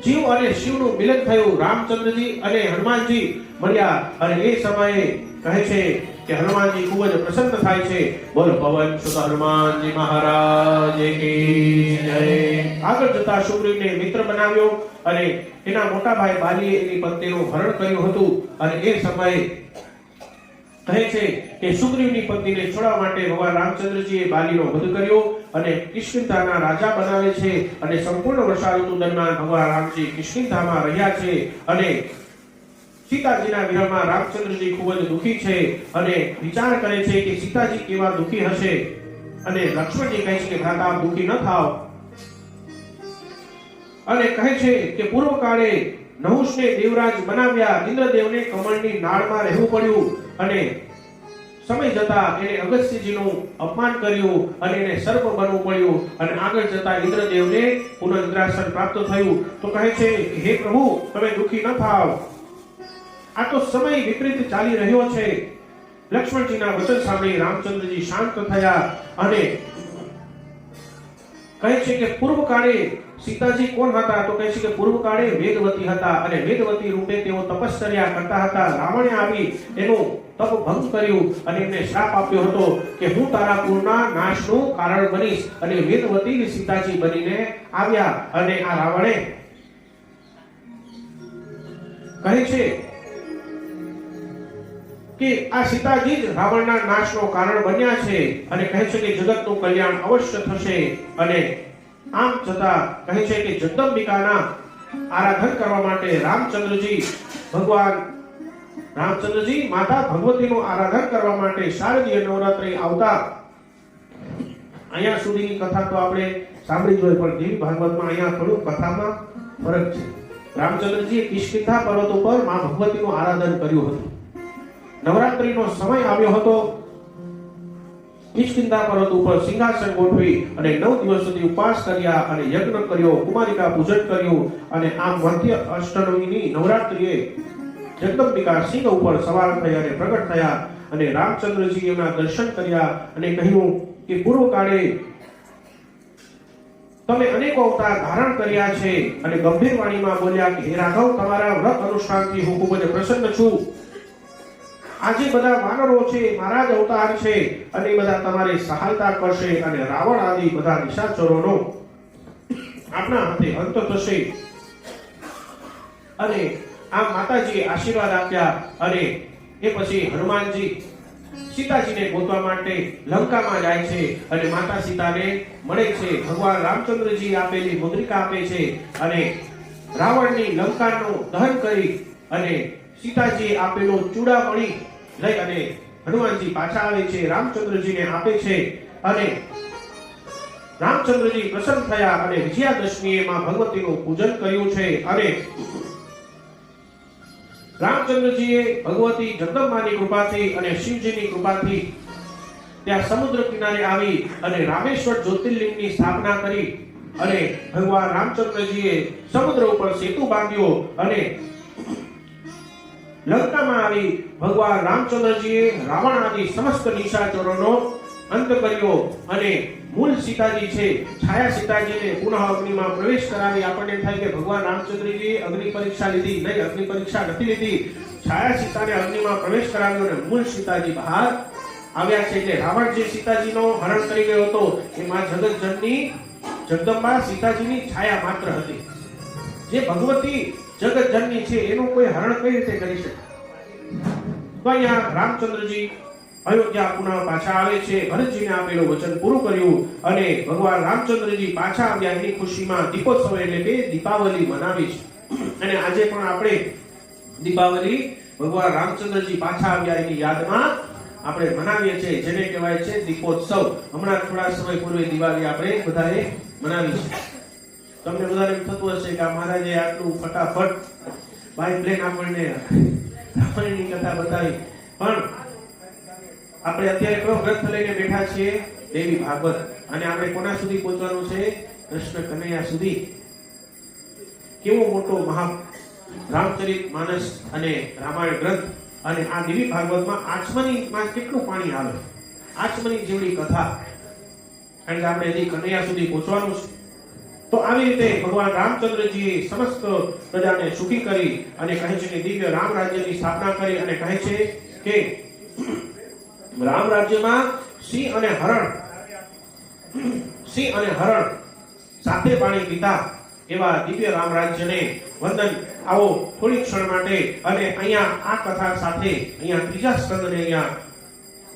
જીવ અને શિવનું મિલન થયું. રામચંદ્રજી અને હનુમાનજી મળ્યા અને એ સમયે કહે છે કે હનુમાનજી ખૂબ જ પ્રસન્ન થાય છે. બોલ પવન સુત હનુમાનજી મહારાજ કી જય. આગળ જતા સુગ્રીવને મિત્ર બનાવ્યો અને એના મોટા ભાઈ બાલીએ એની પત્નીનું હરણ કર્યું હતું. અને એ સમયે કહે છે કે સુગ્રીવની પત્નીને છોડવા માટે ભગવાન રામચંદ્રજીએ બાલીનો વધ કર્યો અને કિષ્કિંધાના રાજા બનાવે છે. અને સંપૂર્ણ વર્ષા ઋતુ દરમિયાન ભગવાન રામજી કિષ્કિંધામાં રહ્યા છે. અને સીતાજીના વિરહમાં રામચંદ્રજી ખૂબ જ દુખી છે અને વિચાર કરે છે કે સીતાજી કેવા દુખી હશે. અને લક્ષ્મણજી કહે છે કે ભ્રાતા આપ દુખી ન થાઓ. અને કહે છે કે પૂર્વ કાળે નહુષને દેવરાજ બનાવ્યા, ઇન્દ્રદેવને કમળની નાળમાં રહેવું પડ્યું અને સમય જતા એને અગસ્ત્યજીનું અપમાન કર્યું અને એને સર્પ બનવું પડ્યું. અને આગળ જતા ઇન્દ્રદેવને પુનઃ ઇન્દ્રાસન પ્રાપ્ત થયું. તો કહે છે કે હે પ્રભુ, તમે દુખી ન થાઓ. આ તો સમય વિપરીત ચાલી રહ્યો છે. લક્ષ્મણજીના વચન સાંભળી રામચંદ્રજી શાંત થયા અને કહે છે કે પૂર્વ કાળે સીતાજી કોણ હતા? તો કહે છે કે પૂર્વ કાળે વેદવતી હતા અને વેદવતી રૂપે તેઓ તપશ્ચર્યા કરતા હતા. રાવણે આવી એનું તપ ભંગ કર્યું અને એમને શ્રાપ આપ્યો હતો કે હું તારા કુળના નાશનું કારણ બનીશ. અને વેદવતી સીતાજી બનીને આવ્યા. અને આ રાવણે કહે છે કે આ સીતાજી જ રાવણના નાશનો કારણ બન્યા છે. અને કહે છે કે જગતનું કલ્યાણ અવશ્ય થશે. અને આમ છતાં કહે છે કે જગદંબિકાના આરાધન કરવા માટે ભગવાન રામચંદ્રજી માતા ભગવતીનું આરાધન કરવા માટે શારદીય નવરાત્રી આવતા. અહીંયા સુધીની કથા તો આપણે સાંભળી જ હોય, પણ દેવી ભાગવતમાં અહીંયા થોડું કથામાં ફરક છે. રામચંદ્રજીએ કિષ્કિંધા પર્વત ઉપર માં ભગવતીનું આરાધન કર્યું હતું. નવરાત્રીનો સમય આવ્યો હતો. કિષ્કિંધા પર્વત ઉપર સિંહાસન ગોઠવી અને 9 દિવસ સુધી ઉપવાસ કર્યા અને યજ્ઞ કર્યો, કુમારિકા પૂજન કર્યું. અને આમ મધ્ય અષ્ટમીની નવરાત્રીએ જગદંબિકા સિંહ ઉપર સવાર થઈ અને પ્રગટ થયા અને રામચંદ્રજી એમના દર્શન કર્યા અને કહ્યું કે પૂર્વ કાળે તમે અનેક અવતાર ધારણ કર્યા છે. અને ગંભીર વાણીમાં બોલ્યા કે હે રાઘવ, તમારા વ્રત અનુષ્ઠાનથી હું ખૂબ જ પ્રસન્ન છું. આજે બધા વાનરો છે, મારા જ અવતાર છે અને બધા તમારી સહાયતા કરશે અને રાવણ આદિ બધા નિશાચરોનો આપણા હાથે અંત થશે. અને આ માતાજીએ આશીર્વાદ આપ્યા. અને એ પછી હનુમાનજી સીતાજીને ગોતવા માટે લંકામાં જાય છે અને માતા સીતાને મળે છે. ભગવાન રામચંદ્રજી આપેલી મુદ્રિકા આપે છે અને રાવણની લંકાનું દહન કરી અને સીતાજીએ આપેલો ચૂડામણી લઈ અને હનુમાનજી પાછા આવે છે, રામચંદ્રજીને આપે છે. અને રામચંદ્રજી પ્રસન્ન થયા અને વિજયાદશમીએ માં ભગવતીનું પૂજન કર્યું છે. અને રામચંદ્રજીએ ભગવતી જગદંબાની કૃપાથી અને શિવજીની કૃપાથી ત્યાં સમુદ્ર કિનારે આવી અને રામેશ્વર જ્યોતિર્લિંગની સ્થાપના કરી. અને ભગવાન રામચંદ્રજીએ સમુદ્ર ઉપર સેતુ બાંધ્યો અને લંકામાં આવી ભગવાન રામચંદ્રજીએ રાવણ આદિ સમસ્ત નિશાચરોનો અંત કર્યો અને મૂળ સીતાજી છે છાયા સીતાજીને પુનઃ અગ્નિમાં પ્રવેશ કરાવી. આપણને થાય કે ભગવાન રામચંદ્રજી અગ્નિ પરીક્ષા લીધી, નહીં, અગ્નિ પરીક્ષા નથી લીધી. છાયા સીતાને અગ્નિમાં પ્રવેશ કરાવ્યો અને મૂળ સીતાજી બહાર આવ્યા છે. એટલે રાવણ જે સીતાજીનો હરણ કરી ગયો હતો એ માં જગતજનની જગદંબા સીતાજીની છાયા માત્ર હતી. જે ભગવતી જગતજનની છે એનું કોઈ હરણ કઈ રીતે કરી શકે? તો અહીંયા રામચંદ્રજી અયોધ્યા પુનઃ પાછા આવે છે. ભરતજીને આપેલું વચન પૂરું કર્યું અને ભગવાન રામચંદ્રજી પાછા આવ્યા એની ખુશીમાં દીપોત્સવ એટલે કે દીપાવલી મનાવી છે. અને આજે પણ આપણે દીપાવલી ભગવાન રામચંદ્રજી પાછા આવ્યા એની યાદમાં આપણે મનાવીએ છીએ, જેને કહેવાય છે દીપોત્સવ. હમણાં થોડા સમય પૂર્વે દિવાળી આપણે બધાએ મનાવી છે. તમને બધાને થતું હશે કે મહારાજે આટલું ફટાફટ બાય પ્લેન આપણને રામાયણની કથા બતાવી, પણ આપણે અત્યારે કયો ગ્રંથ લઈને બેઠા છીએ? દેવી ભાગવત. અને આપણે કોના સુધી પહોંચવાનું છે? કૃષ્ણ કનૈયા સુધી. કેવો મોટો મહા રામચરિત માનસ અને રામાયણ ગ્રંથ. અને આ દેવી ભાગવતમાં આચમનીમાં કેટલું પાણી આવે, આચમની જેવડી કથા. કારણ કે આપણે હજી કનૈયા સુધી પહોંચવાનું છે. તો આવી રીતે ભગવાન રામચંદ્રજીએ સમસ્ત પ્રજાને સુખી કરી અને કહે છે કે દિવ્ય રામ રાજ્યની સ્થાપના કરી અને કહે છે કે રામ રાજ્યમાં સિંહ અને હરણ સાથે પાણી પીતા એવા દિવ્ય રામ રાજ્યને વંદન. આવો થોડી ક્ષણ માટે અને અહીંયા આ કથા સાથે અહીંયા ત્રીજા સ્કંદને અહીંયા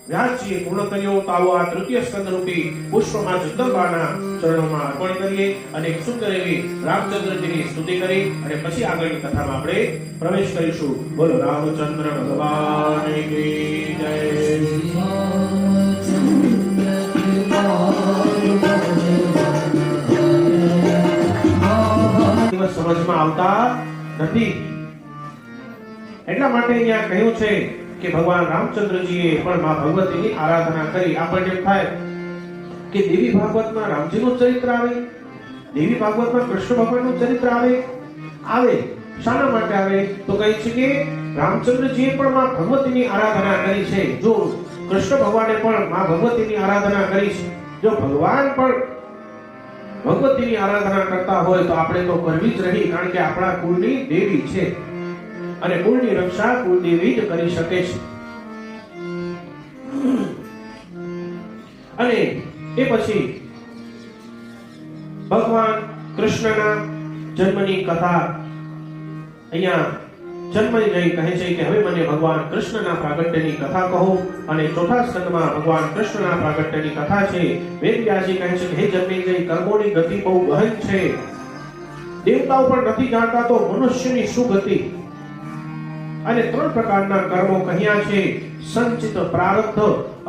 વ્યાસજીએ પૂર્ણ કર્યો. તો આવો આ તૃતીય સ્કંદ રૂપી પુષ્પમાં જગદંબાના ચરણોમાં અર્પણ કરીએ અને સુંદર એવી રામચંદ્રજીની સ્તુતિ કરી અને પછી આગળની કથામાં આપણે પ્રવેશ કરીશું. બોલો રામચંદ્ર ભગવાન કી જય. દિવસ સમજમાં આવતા નથી, એટલા માટે અહીંયા કહ્યું છે કે ભગવાન રામચંદ્રજીએ પણ માં ભગવતીની આરાધના કરી. આપણને એમ થાય કે દેવી ભાગવતમાં રામજીનું ચરિત્ર આવે, દેવી ભાગવતમાં કૃષ્ણ ભગવાનનું ચરિત્ર આવે. શાના માટે આવે? તો કહે છે કે રામચંદ્રજીએ પણ માં ભગવતીની આરાધના કરી છે. જો કૃષ્ણ ભગવાને પણ માં ભગવતીની આરાધના કરી છે, જો ભગવાન પણ ભગવતીની આરાધના કરતા હોય તો આપણે તો કરવી જ રહી, કારણ કે આપણા કુળની દેવી છે અને કુળની રક્ષા કુળદેવી જ કરી શકે છે. અને એ પછી ભગવાન કૃષ્ણના જન્મની કથા અહીંયા જન્મની રહી કહે છે કે હવે મને ભગવાન કૃષ્ણના પ્રાગટ્યની કથા કહો. અને ચોથા સ્કંદમાં ભગવાન કૃષ્ણના પ્રાગટ્યની કથા છે. વેદવ્યાસજી કહે છે કે હે જન્મેજય, કર્મોની ગતિ બહુ ગહન છે. દેવતાઓ પણ નથી જાણતા તો મનુષ્યની શું ગતિ. અને ત્રણ પ્રકારના કર્મો કહ્યા છે: સંચિત, પ્રારબ્ધ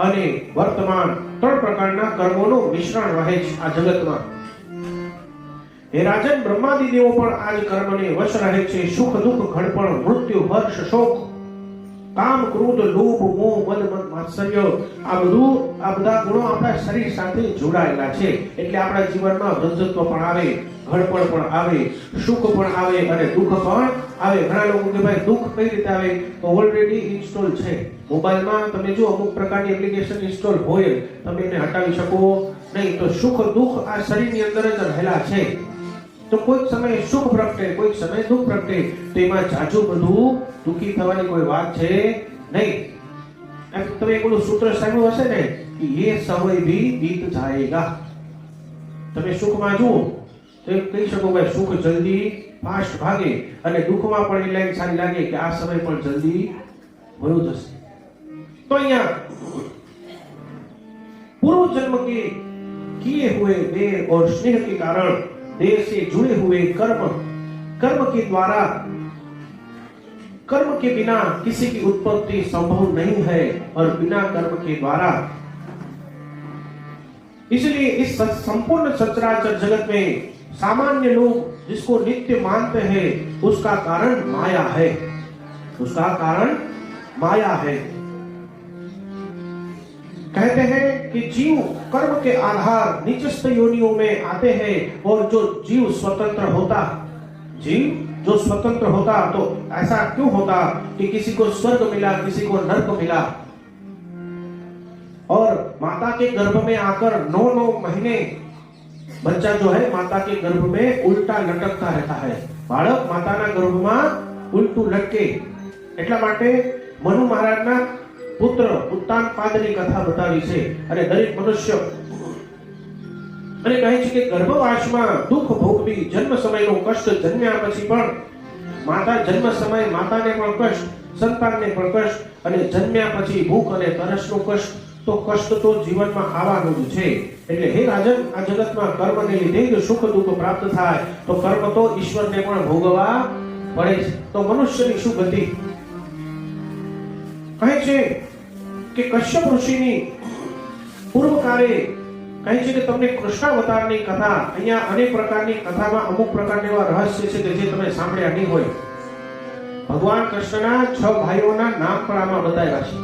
અને વર્તમાન. ત્રણ પ્રકારના કર્મોનું મિશ્રણ રહે છે આ જગતમાં. હે રાજન, બ્રહ્માદિ દેવો પણ આ જ કર્મને વશ રહે છે. સુખ દુઃખ, ઘડપણ, મૃત્યુ, હર્ષ, શોક, કામ, ક્રોધ, લોભ, મોહ, મદ, માત્સર્ય, આ બધા ગુણો આપણા શરીર સાથે જોડાયેલા છે. એટલે આપણા જીવનમાં વૃદ્ધત્વ પણ આવે, ઘડપણ પણ આવે, સુખ પણ આવે અને દુઃખ પણ આવે. ઘણા લોકો કે ભાઈ દુઃખ કઈ રીતે આવે? તો ઓલરેડી ઇન્સ્ટોલ છે મોબાઈલમાં. તમે જો અમુક પ્રકારની એપ્લિકેશન ઇન્સ્ટોલ હોય, તમે એને હટાવી શકો નહીં. તો સુખ દુઃખ આ શરીરની અંદર જ રહેલા છે. તો કોઈક સમયે સુખ પ્રગટે, કોઈક સમયે દુઃખ પ્રગટે. તો એમાં જાજુ બધું દુઃખી થવાની કોઈ વાત છે નહીં. તમે પેલું સૂત્ર સાંભળ્યું હશે ને કે ये समय भी बीत जाएगा. તમે સુખમાં જુઓ તો કહી શકો કે સુખ જલ્દી ફાસ્ટ ભાગે, અને દુઃખમાં પણ એ લાઈન સારી લાગે કે આ સમય પણ જલ્દી વયો જશે. તો અહીંયા पूर्व जन्म के किए हुए देह और स्नेह के कारण देह से जुड़े हुए कर्म के द्वारा, कर्म के बिना किसी की उत्पत्ति संभव नहीं है और बिना कर्म के द्वारा, इसलिए इस संपूर्ण सचराचर जगत में सामान्य लोग जिसको नित्य मानते हैं उसका कारण माया है, उसका कारण माया है. कहते हैं कि जीव कर्म के आधार निचस्थ योनियों में आते हैं और जो जीव स्वतंत्र होता, जीव जो स्वतंत्र होता तो ऐसा क्यों होता कि किसी को स्वर्ग मिला, किसी को नरक मिला. और माता के गर्भ में आकर 9-9 महीने बच्चा जो है माता के गर्भ में उल्टा लटकता रहता है। बाळक माताના ગર્ભમાં ઉલટું લટકે। એટલા માટે મનુ મહારાજના પુત્ર ઉત્તાનપાદની કથા બતાવી છે અને દરેક મનુષ્ય અને કહે છે કે ગર્ભવાસમાં દુઃખ ભોગવી જન્મ સમયનો કષ્ટ જન્મ્યા પછી પણ માતા જન્મ સમયે માતાને પણ કષ્ટ, સંતાનને પણ કષ્ટ અને જન્મ્યા પછી ભૂખ અને તરસનું કષ્ટ, તો કષ્ટ તો જીવનમાં આવવાનું જ છે। એટલે હે રાજન, આ જગતમાં કર્મને લીધે જ સુખ દુઃખ પ્રાપ્ત થાય, તો કર્મ તો ઈશ્વરને પણ ભોગવવા પડે છે। તો મનુષ્યની શું ગતિ? કહે છે કે કશ્યપ ઋષિની પૂર્વકાળે કહે છે કે તમને કૃષ્ણાવતારની કથા, અહીંયા અનેક પ્રકારની કથામાં અમુક પ્રકારના એવા રહસ્ય છે કે જે તમે સાંભળ્યા નહીં હોય। ભગવાન કૃષ્ણના 6 ભાઈઓના નામ પણ આમાં બતાવ્યા છે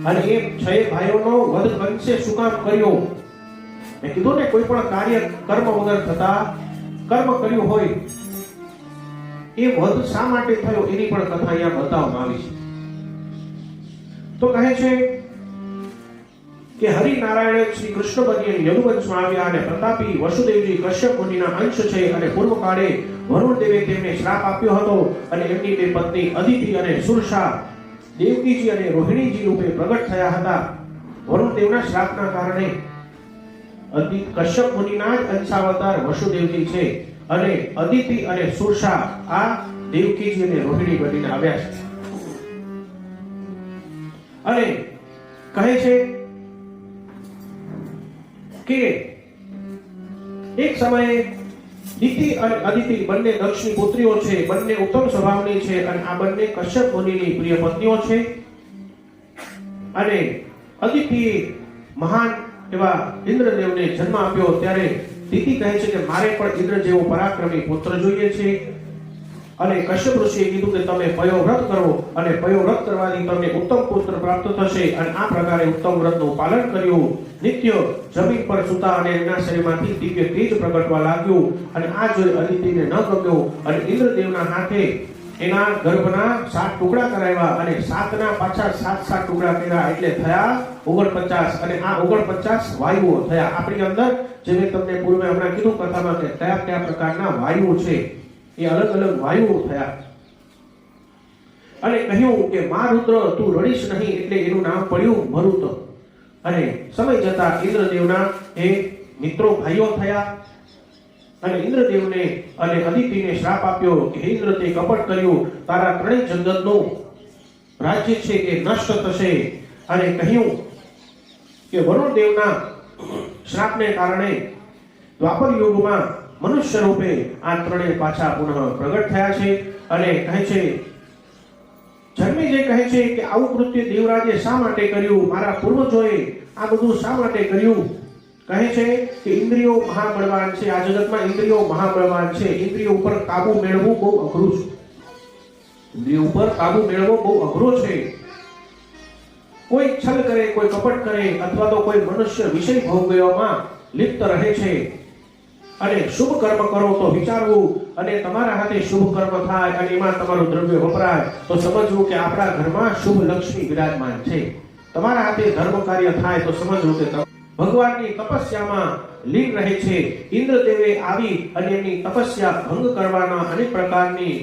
અને એ 6 ભાઈઓનો વધ કંસે શું કામ કર્યો? મેં કીધું ને, કોઈ પણ કાર્ય કર્મ વગર થતા, કર્મ કર્યું હોય એ વધ શા માટે થયો એની પણ કથા અહીંયા બતાવવામાં આવી છે। તો કહે છે કે હરિનારાયણ શ્રી કૃષ્ણ બની યદુવંશમાં આવ્યા અને પ્રતાપી વસુદેવજી કશ્યપ મુનિના અંશ છે અને પૂર્વકાળે વરુણ દેવે તેમને શ્રાપ આપ્યો હતો અને એમની બે પત્ની અદિતિ અને સુરસા દેવકીજી અને રોહિણીજી રૂપે પ્રગટ થયા હતા। વરુણ દેવના શ્રાપના કારણે કશ્યપ મુનિના જ અંશાવતાર વસુદેવજી છે અને અદિતિ અને સુરસા આ દેવકીજી અને રોહિણી બનીને આવ્યા છે। અને કહે છે કે એક સમયે દિતિ અને અદિતિ બંને દક્ષની પુત્રીઓ છે, બંને ઉત્તમ સ્વભાવની છે અને આ બંને કશ્યપ મુનિની પ્રિય પત્નીઓ છે। અને અદિતિએ મહાન એવા ઇન્દ્રદેવને જન્મ આપ્યો ત્યારે દિતિ કહે છે કે મારે પણ ઇન્દ્ર જેવો પરાક્રમી પુત્ર જોઈએ છે અને કશ્યપ ઋષિએ કીધું કે તમે પયોવ્રત કરો અને પયોવ્રત કરવાથી તમને ઉત્તમ પુત્ર પ્રાપ્ત થશે અને આ પ્રકારે ઉત્તમ વ્રતનું પાલન કર્યું। નિત્ય જમીન પર સૂતા અને એના શરીરમાંથી દિવ્ય તેજ પ્રગટવા લાગ્યું અને આ જોઈ અદિતિને ન ગમ્યું અને ઇન્દ્રદેવના હાથે એના ગર્ભના 7 ટુકડા કરાવ્યા અને 7ના પાછા 7 ટુકડા કર્યા એટલે થયા 49 અને આ 49 વાયુઓ થયા। આપણી અંદર જે મેં તમને પૂર્વે હમણાં કીધું કથામાં કે કયા કયા પ્રકારના વાયુઓ છે એ અલગ અલગ વાયુઓ થયા અને કહ્યું કે મા રુદ્ર તું રડીશ નહીં, એટલે એનું નામ પડ્યું મરુત। અને સમય જતા ઇન્દ્રદેવના એ મિત્રો ભાઈઓ થયા અને ઇન્દ્રદેવને અને અદિતિને શ્રાપ આપ્યો કે હે ઇન્દ્ર, તે કપટ કર્યું, તારા ત્રણેય જગતનું રાજ્ય છે એ નષ્ટ થશે। અને કહ્યું કે વરુણ દેવના શ્રાપને કારણે દ્વાપર યુગમાં મનુષ્ય રૂપે આ ત્રણેય પાછા પુનઃ પ્રગટ થયા છે। અને કહે છે જન્મેજય કહે છે કે આવું કૃત્ય દેવરાજે શા માટે કર્યું, મારા પૂર્વજોએ આ બધું શા માટે કર્યું? કહે છે કે ઇન્દ્રિયો મહાબળવાન છે, આ જગતમાં ઇન્દ્રિયો મહાબળવાન છે, ઇન્દ્રિયો ઉપર કાબુ મેળવવું બહુ અઘરું છે। ઇન્દ્રિયો ઉપર કાબુ મેળવવો બહુ અઘરો છે। કોઈ છલ કરે, કોઈ કપટ કરે અથવા તો કોઈ મનુષ્ય વિષય ભોગવવામાં લિપ્ત રહે છે અને શુભ કર્મ કરો તો વિચારવું અને તમારા હાથે શુભ કર્મ થાય અને એમાં તમારું દ્રવ્ય વપરાય તો સમજવું કે આપણા ઘરમાં શુભ લક્ષ્મી વિરાજમાન છે। તમારા હાથે ધર્મ કાર્ય થાય તો સમજવું કે ભગવાનની તપસ્યામાં લીન રહે છે। ઇન્દ્રદેવે આવી અને એમની તપસ્યા ભંગ કરવાના અનેક પ્રકારની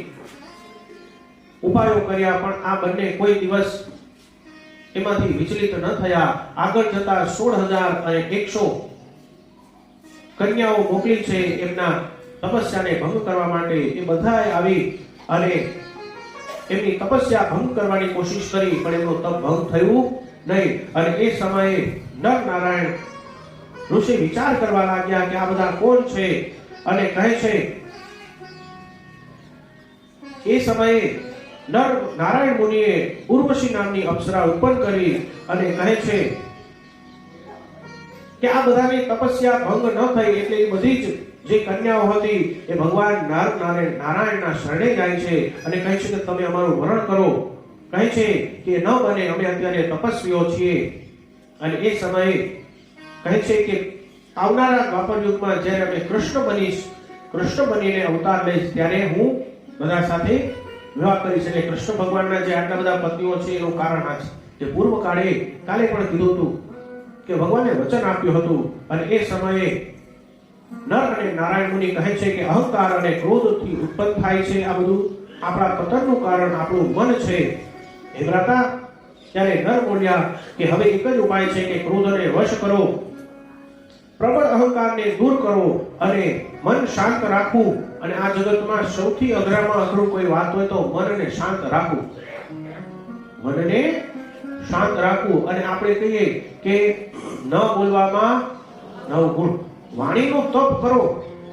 ઉપાયો કર્યા પણ આ બંને કોઈ દિવસ એમાંથી વિચલિત ન થયા। આગળ જતા 16,100 કન્યાઓ મોકલી છે એમના તપસ્યાને ભંગ કરવા માટે। એ બધાએ આવી અને એમની તપસ્યા ભંગ કરવાની કોશિશ કરી પણ એમનો તપ ભંગ થયું નહીં। અને એ સમયે નર નારાયણ ઋષિ વિચાર કરવા લાગ્યા કે આ બધા કોણ છે અને કહે છે એ સમયે નર નારાયણ મુનિએ ઉર્વશી નામની અપ્સરા ઉત્પન્ન કરી અને કહે છે કે આ બધાની તપસ્યા ભંગ ન થઈ એટલે એ બધી જ જે કન્યાઓ હતી એ ભગવાન નારાયણના શરણે જાય છે અને કહે છે કે તમે અમારું વરણ કરો। કહે છે કે ન બને, અમે અત્યારે તપસ્વીઓ છીએ। અને એ સમયે કહે છે કે આવનારા દ્વાપર યુગમાં જ્યારે અમે કૃષ્ણ બનીને અવતાર લઈશ ત્યારે હું બધા સાથે વિવાહ કરીશ। એટલે કૃષ્ણ ભગવાનના જે આટલા બધા પત્નીઓ છે એનું કારણ આ છે જે પૂર્વ કાળે કાલે પણ કીધું હતું કે ભગવાને વચન આપ્યું હતું અને એ સમયે નર અને નારાયણ મુનિ કહે છે કે અહંકાર અને ક્રોધથી ઉત્પન્ન થાય છે આ બધું, આપણા પતનનું કારણ આપણું મન છે. હે ભ્રાતા, ત્યારે નર બોલ્યા કે હવે એક જ ઉપાય છે કે ક્રોધને વશ કરો, પ્રબળ અહંકારને દૂર કરો અને મન શાંત રાખવું. અને આ જગતમાં સૌથી અઘરામાં અઘરું કોઈ વાત હોય તો મનને શાંત રાખવું. મનને શાંત રાખવું. અને આપણે કહીએ કે ન બોલવામાં 9 ગુણ. વાણીનું તપ કરો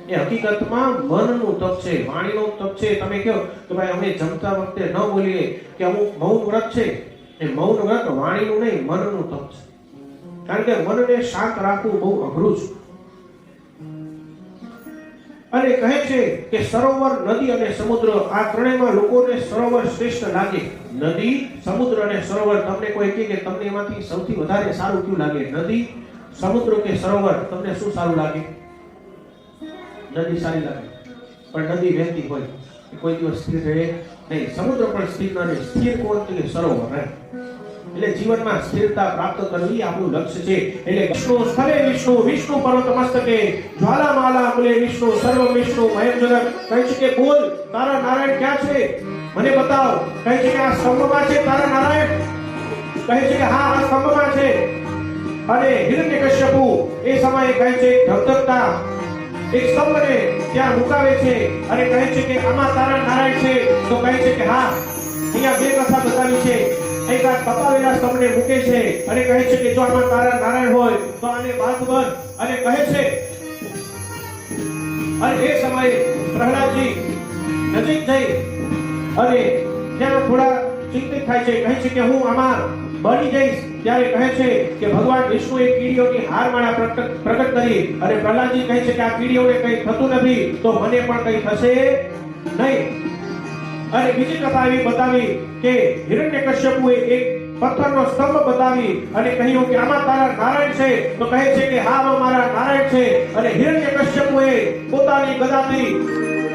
એ હકીકતમાં મનનું તપ છે, વાણીનું તપ છે. તમે કહો કે ભાઈ અમે જમતા વખતે ન બોલીએ કે અમુક મૌન વ્રત છે, એ મૌન વ્રત વાણીનું નહીં, મનનું તપ છે. કારણ કે મનને શાંત રાખવું બહુ અઘરું છે. અને કહે છે કે સરોવર, નદી અને સમુદ્ર, આ ત્રણેયમાં લોકોને સરોવર શ્રેષ્ઠ લાગે. નદી, સમુદ્ર અને સરોવર. તમને કોઈ કહે કે તમને એમાંથી સૌથી વધારે સારું કયું લાગે? નદી, સમુદ્ર કે સરોવર? તમને શું સારું લાગે? નદી સારી લાગે, પણ નદી વહેતી હોય કોઈ દિવસ સ્થિર રહે નહીં. સમુદ્ર પણ સ્થિર ન રહે. સ્થિર કોણ? કે સરોવર રહે. એટલે જીવનમાં સ્થિરતા પ્રાપ્ત કરવી આપણું લક્ષ્ય છે. એટલે વિષ્ણુ સ્થલે વિષ્ણુ, વિષ્ણુ પર્વત મસ્તકે, જ્વાલામાલા મૂલે વિષ્ણુ, સર્વ વિષ્ણુ મહેમ જગત. કહે છે કે બોલ, તારા નારાયણ ક્યાં છે? મને બતાવ. કહે છે કે આ સ્તંભમાં છે તારા નારાયણ? કહે છે કે હા, આ સ્તંભમાં છે. અને હિરણ્યકશ્યપુ એ સમયે કહે છે ધગધગતા એક સ્તંભને ત્યાં મુકાવે છે અને કહે છે કે આમાં તારા નારાયણ છે? તો કહે છે કે હા. અહીંયા બે કથા બતાવી છે. એક આ કપાવેલા સ્તંભને મૂકે છે અને કહે છે કે જો આમાં તારા નારાયણ હોય તો આને બાંધ બંધ. અને કહે છે, અને એ સમયે પ્રહલાદજી નજીક જઈ અને ત્યાં થોડા ચિંતિત થાય છે. કહે છે કે હું આમાં બની જઈશ. ત્યારે કહે છે કે ભગવાન વિષ્ણુએ કીડીઓની હારમાળા પ્રગટ કરી અને પ્રહલાદજી કહે છે કે આ કીડીઓને કંઈ થતું નથી તો મને પણ કંઈ થશે નહીં. અને બીજી કથા એવી બતાવી કે હિરણ્યકશ્યપુએ એક પથ્થરનો સ્તંભ બતાવી અને કહ્યું કે આમાં તારા નારાયણ છે? તો કહે છે કે હા, આમાં મારા નારાયણ છે. અને હિરણ્યકશ્યપુએ પોતાની ગદાથી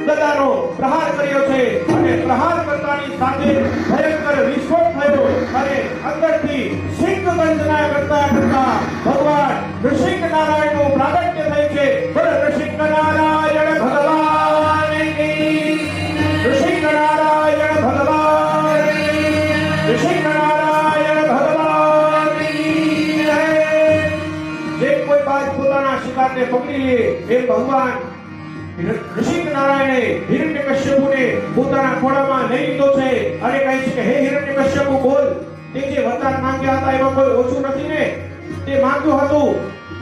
ગદાનો પ્રહાર કર્યો છે અને પ્રહાર કરતાની સાથે ભયંકર વિસ્ફોટ થયો અને અંદરથી સિંહ ગર્જના કરતા કરતા ભગવાન નૃસિંહ નારાયણનું પ્રાગટ્ય થયું છે. બોલો નૃસિંહ નારાયણ ભગવાન કી, નૃસિંહ નારાયણ ભગવાન કી, નૃસિંહ નારાયણ ભગવાન કી જય. જે કોઈ બાજ પોતાના શિકારને પકડી લે એ ભગવાન નૃસિંહ નારાયણે હિરણ્યકશ્યપુને પોતાના ખોળામાં લઈ લીધો છે અને કહે છે કે હે હિરણ્યકશ્યપુ બોલ, તે જે વરદાન માંગ્યા હતા એમાં કોઈ ઓછું નથી ને? તે માંગ્યું હતું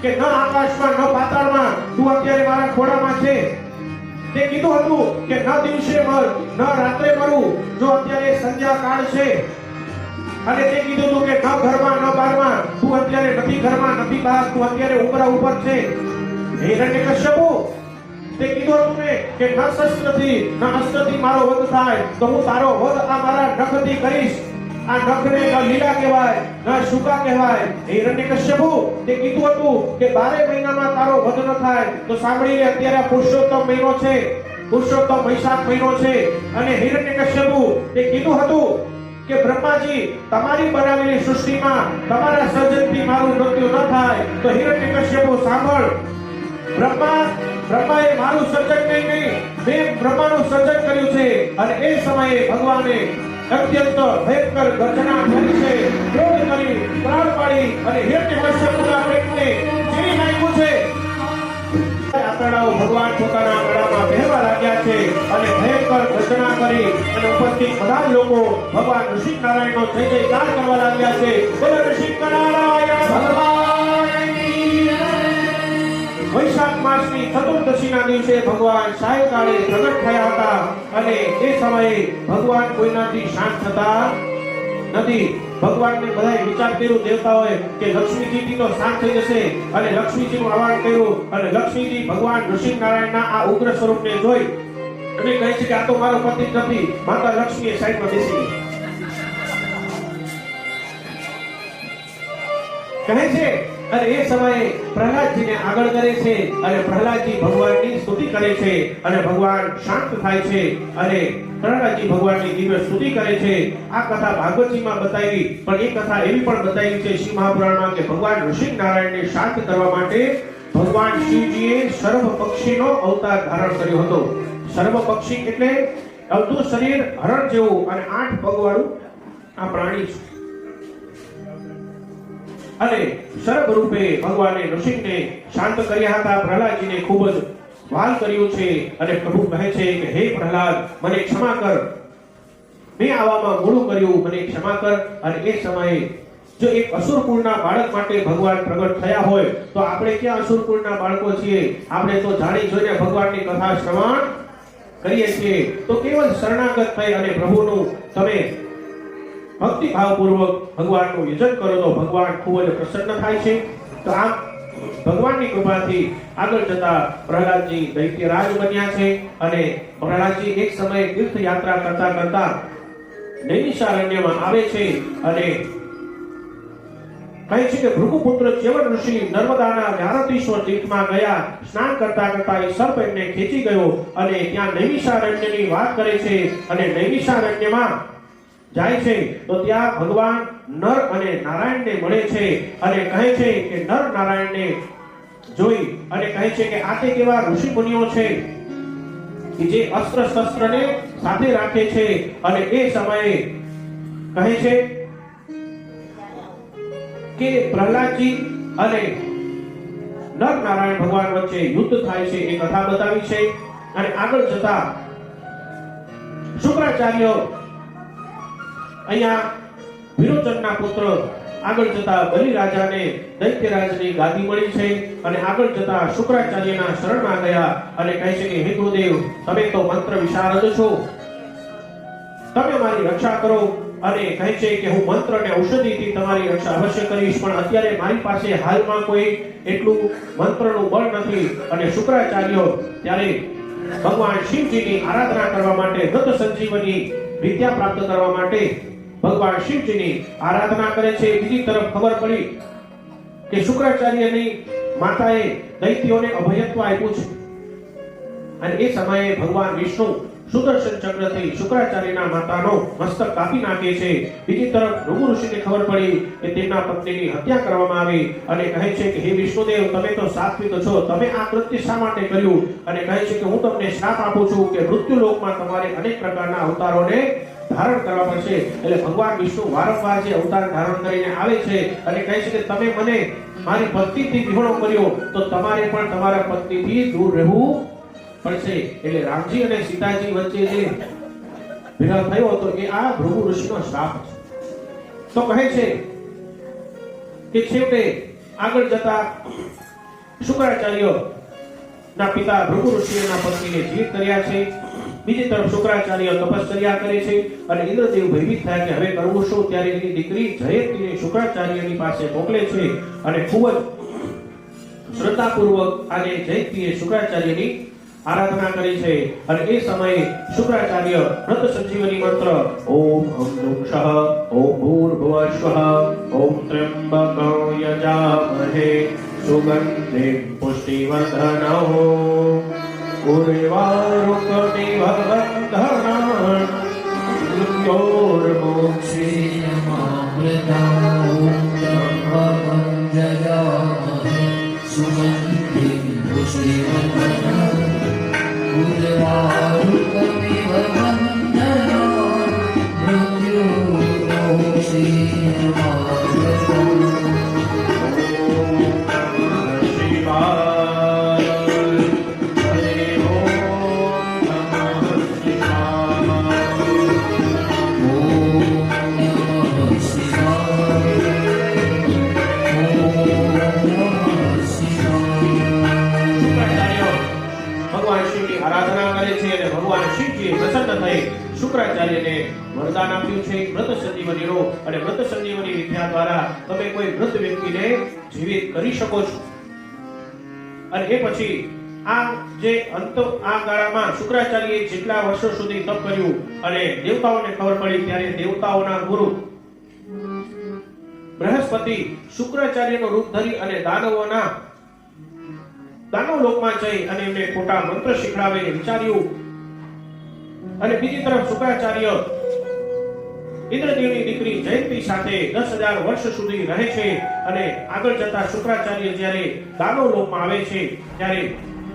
કે ન આકાશમાં ન પાતાળમાં તું અત્યારે મારા ખોળામાં છે. તે કીધું હતું કે ન દિવસે મર ન રાત્રે મરું, જો અત્યારે સંધ્યા કાળ છે. અને તે કીધું હતું કે ન ઘરમાં ન બહારમાં, તું અત્યારે નથી ઘરમાં નથી બહાર, તું અત્યારે ઉપરા ઉપર છે. હે હિરણ્યકશ્યપુ, તે કીધું હતું ને કે ન શસ્ત્રથી ન અસ્ત્રથી મારો વધ થાય તો હું તારો વધ આ મારા નખથી કરીશ. આ નખને ન લીલા કહેવાય ન શુકા કહેવાય. હિરણ્યકશ્યપુ, તે કીધું હતું કે 12 મહિનામાં તારો વધ ન થાય તો સાંભળી લે, અત્યારે પુરુષોત્તમ મહિનો છે, પુરુષોત્તમ વૈશાખ મહિનો છે. અને હિરણ્યકશ્યપુ, તે કીધું હતું કે બ્રહ્માજી તમારી બનાવેલી સૃષ્ટિમાં તમારા સર્જનથી મારું મૃત્યુ ન થાય. તો હિરણ્યકશ્યપુ સાંભળ, બ્રહ્માએ મારું સર્જન નહીં, મેં બ્રહ્માનું સર્જન કર્યું છે. અને એ સમયે ભગવાને અત્યંત ભયંકર ગર્જના કરી છે, ક્રોધ કરી, પ્રાણ પાડી અને હિરણ્યકશ્યપુના પેટને ચીરી નાખ્યું છે. આપણાઓ ભગવાન પોતાના ગળામાં બેહવા લાગ્યા છે અને ભયંકર ગર્જના કરી અને ઉપસ્થિત બધા લોકો ભગવાન નૃસિંહ નારાયણનો જય જયકાર કરવા લાગ્યા છે. બોલો નૃસિંહ નારાયણ ભગવાન કી જય. વૈશાખ માસની ચતુર્દશીના દિવસે ભગવાન સાયકાળે પ્રગટ થયા હતા અને એ સમયે ભગવાન કોઈનાથી શાંત થતા નથી. ભગવાનને બધાએ વિચાર કર્યો દેવતાઓએ કે લક્ષ્મીજીથી તો શાંત થઈ જશે અને લક્ષ્મીજીનું આહવાન કર્યું અને લક્ષ્મીજી ભગવાન નૃસિંહ નારાયણના આ ઉગ્ર સ્વરૂપને જોઈ અને કહે છે કે આ તો મારો પતિ નથી. માતા લક્ષ્મીએ સાઈડમાં બેસી કહે છે અને એ સમયે પ્રહલાદજીને આગળ કરે છે અને પ્રહલાદજી ભગવાનની સ્તુતિ કરે છે અને ભગવાન શાંત થાય છે અને પ્રહલાદજી ભગવાનની દિવ્ય સ્તુતિ કરે છે. આ કથા ભાગવતજીમાં બતાવી, પણ એ કથા એવી પણ બતાવી છે શ્રી મહાપુરાણમાં કે ભગવાન ઋષિ નારાયણને શાંત કરવા માટે ભગવાન શિવજીએ સર્વ પક્ષીનો અવતાર ધારણ કર્યો હતો. સર્વ પક્ષી એટલે અડધું શરીર હરણ જેવું અને 8 પગવાળું આ પ્રાણી છે. અને સર્વ રૂપે ભગવાને ઋષિને શાંત કર્યા હતા. પ્રહલાદજીને ખૂબ જ વાલ કર્યું છે અને પ્રભુ કહે છે કે હે પ્રહલાદ, મને ક્ષમા કર, મેં આવામાં મોડું કર્યું, મને ક્ષમા કર. અને એ સમયે જો એક અસુરકુળના બાળક માટે ભગવાન પ્રગટ થયા હોય તો આપણે ક્યાં અસુરકુળના બાળકો છીએ? આપણે તો જાણી જોઈને ભગવાનની કથા શ્રવણ કરીએ છીએ. તો કેવલ શરણાગત થઈ અને પ્રભુનું તમે ભક્તિભાવપૂર્વક ભગવાનનું યજન કરો તો ભગવાન ખૂબ જ પ્રસન્ન થાય છે. તો આમ ભગવાનની કૃપાથી આગળ જતા પ્રહલાદજી દૈત્યરાજ બન્યા છે અને પ્રહલાદજી એક સમયે તીર્થયાત્રા કરતા કરતા નૈમિષારણ્યમાં આવે છે અને કહે છે કે ભૃગુપુત્ર ચ્યવન ઋષિ નર્મદાના વ્યારતીશ્વર તીર્થમાં ગયા. સ્નાન કરતા કરતા એ સર્પ એમને ખેંચી ગયો અને ત્યાં નૈમિષારણ્યની વાત કરે છે અને નૈમિષારણ્યમાં જાય છે તો ત્યાં ભગવાન નર અને નારાયણને મળે છે અને કહે છે કે નર નારાયણને જોઈ અને કહે છે કે આ તે કેવા ઋષિ મુનિઓ છે કે જે અસ્ત્ર શસ્ત્રને સાથે રાખે છે. અને એ સમયે કહે છે કે પ્રહલાદજી અને નર નારાયણ ભગવાન વચ્ચે યુદ્ધ થાય છે. એ કથા બતાવી છે. અને આગળ જતા શુક્રાચાર્ય અહીંયા વિરોચનના પુત્ર આગળ જતા બલિ રાજાને દૈત્યરાજની ગાદી મળી છે અને આગળ જતા શુક્રાચાર્યના શરણમાં ગયા અને કહે છે કે હે ગુરુદેવ, તમે તો મંત્ર વિશારદ છો, તમે મારી રક્ષા કરો. અને કહે છે કે હું મંત્ર અને ઔષધિથી તમારી રક્ષા અવશ્ય કરીશ, પણ અત્યારે મારી પાસે હાલમાં કોઈ એટલું મંત્રનું બળ નથી. અને શુક્રાચાર્ય ત્યારે ભગવાન શિવજીની આરાધના કરવા માટે, વ્રત સંજીવની વિદ્યા પ્રાપ્ત કરવા માટે ભગવાન શિવજીની આરાધના કરે છે. બીજી તરફ ખબર પડી કે શુક્રાચાર્યની માતાએ દૈત્યોને અભયત્વ આપ્યું છે અને એ સમયે ભગવાન વિષ્ણુ સુદર્શન ચક્રથી શુક્રાચાર્યના માતાનો મસ્તક કાપી નાખે છે. બીજી તરફ ભૃગુ ઋષિને ખબર પડી કે તેમના પત્નીની હત્યા કરવામાં આવી અને કહે છે કે હે વિષ્ણુદેવ, તમે તો સાત્વિક છો, તમે આ કૃત્ય શા માટે કર્યું? અને કહે છે કે હું તમને શ્રાપ આપું છું કે મૃત્યુલોકમાં તમારે અનેક પ્રકારના અવતારોને ધારણ કરવા પડશે. એટલે ભગવાન વિષ્ણુ વારંવાર જે અવતાર ધારણ કરીને આવે છે અને કહે છે કે તમે મને મારી પત્નીથી વિહોણો કર્યો તો તમારે પણ તમારા પત્નીથી દૂર રહેવું પડશે. એટલે રામજી અને સીતાજી વચ્ચે જે વિવાહ થયો હતો એ આ ભૃગુ ઋષિનો શ્રાપ છે. તો કહે છે કે છેવટે આગળ જતા શુક્રાચાર્ય ના પિતા ભૃગુ ઋષિના પત્નીને જીવિત કર્યા છે. બીજી તરફ શુક્રાચાર્ય તપશ્ચર્યા કરે છે અને ઇન્દ્રદેવ ભયભીત થયા કે હવે કરવું શું? ત્યારે એની દીકરી જયંતીને શુક્રાચાર્યની પાસે મોકલે છે અને ખૂબ જ શ્રદ્ધાપૂર્વક આજે જયંતીએ શુક્રાચાર્યની આરાધના કરી છે. અને એ સમયે શુક્રાચાર્ય વ્રત સંજીવની મંત્ર ઓમ હમ લુક્ષ ઓમ ભૂર્ભુવઃ ઓમ ત્ર્યંબકં યજામહે સુગંધિં પુષ્ટિવર્ધનઃ ઉર્વારુકમિવ બંધનાન મૃત્યોર્મોક્ષેયમામૃતાં જયામહે સુગંધિં પુષ્ટિવર્ધનઃ ઉર્વારુકમિવ બંધનાન મૃત્યોર્મોક્ષેયમામૃતાં. શુક્રાચાર્યને વરદાન આપ્યું છે વ્રત સંજીવનીનો અને વ્રત સંજીવની વિદ્યા દ્વારા તમે કોઈ વૃદ્ધ વ્યક્તિને જીવિત કરી શકો છો. અને એ પછી આ જે અંત આ ગાળામાં શુક્રાચાર્યએ જેટલા વર્ષો સુધી તપ કર્યું અને દેવતાઓને ખબર પડી ત્યારે દેવતાઓના ગુરુ બૃહસ્પતિ શુક્રાચાર્યનું રૂપ ધરી અને દાનવ લોકમાં જઈ અને એમને ખોટા મંત્ર શીખડાવે વિચાર્યું. અને બીજી તરફ શુક્રાચાર્ય ઇન્દ્રદેવની દીકરી જયંતી સાથે 10,000 વર્ષ સુધી રહે છે. અને આગળ જતા શુક્રાચાર્ય જ્યારે દાનવ લોકમાં આવે છે ત્યારે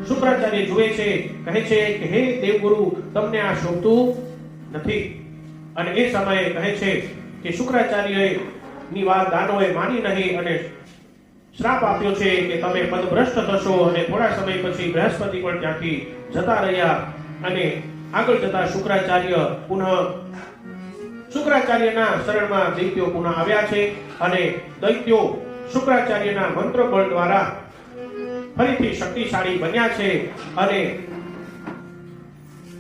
શુક્રાચાર્ય જુએ છે, કહે છે કે હે દેવગુરુ, તમને આ શોભતું નથી. અને એ સમયે કહે છે કે શુક્રાચાર્યએ ની વાત દાનવોએ માની નહીં અને શ્રાપ આપ્યો છે કે તમે પદભ્રષ્ટ થશો. અને થોડા સમય પછી બૃહસ્પતિ પણ ત્યાંથી જતા રહ્યા. અને આગળ જતા શુક્રાચાર્યના શરણમાં દૈત્યો પુનઃ આવ્યા છે. અને દૈત્યો શુક્રાચાર્યના મંત્ર બળ દ્વારા ફરીથી શક્તિશાળી બન્યા છે. અને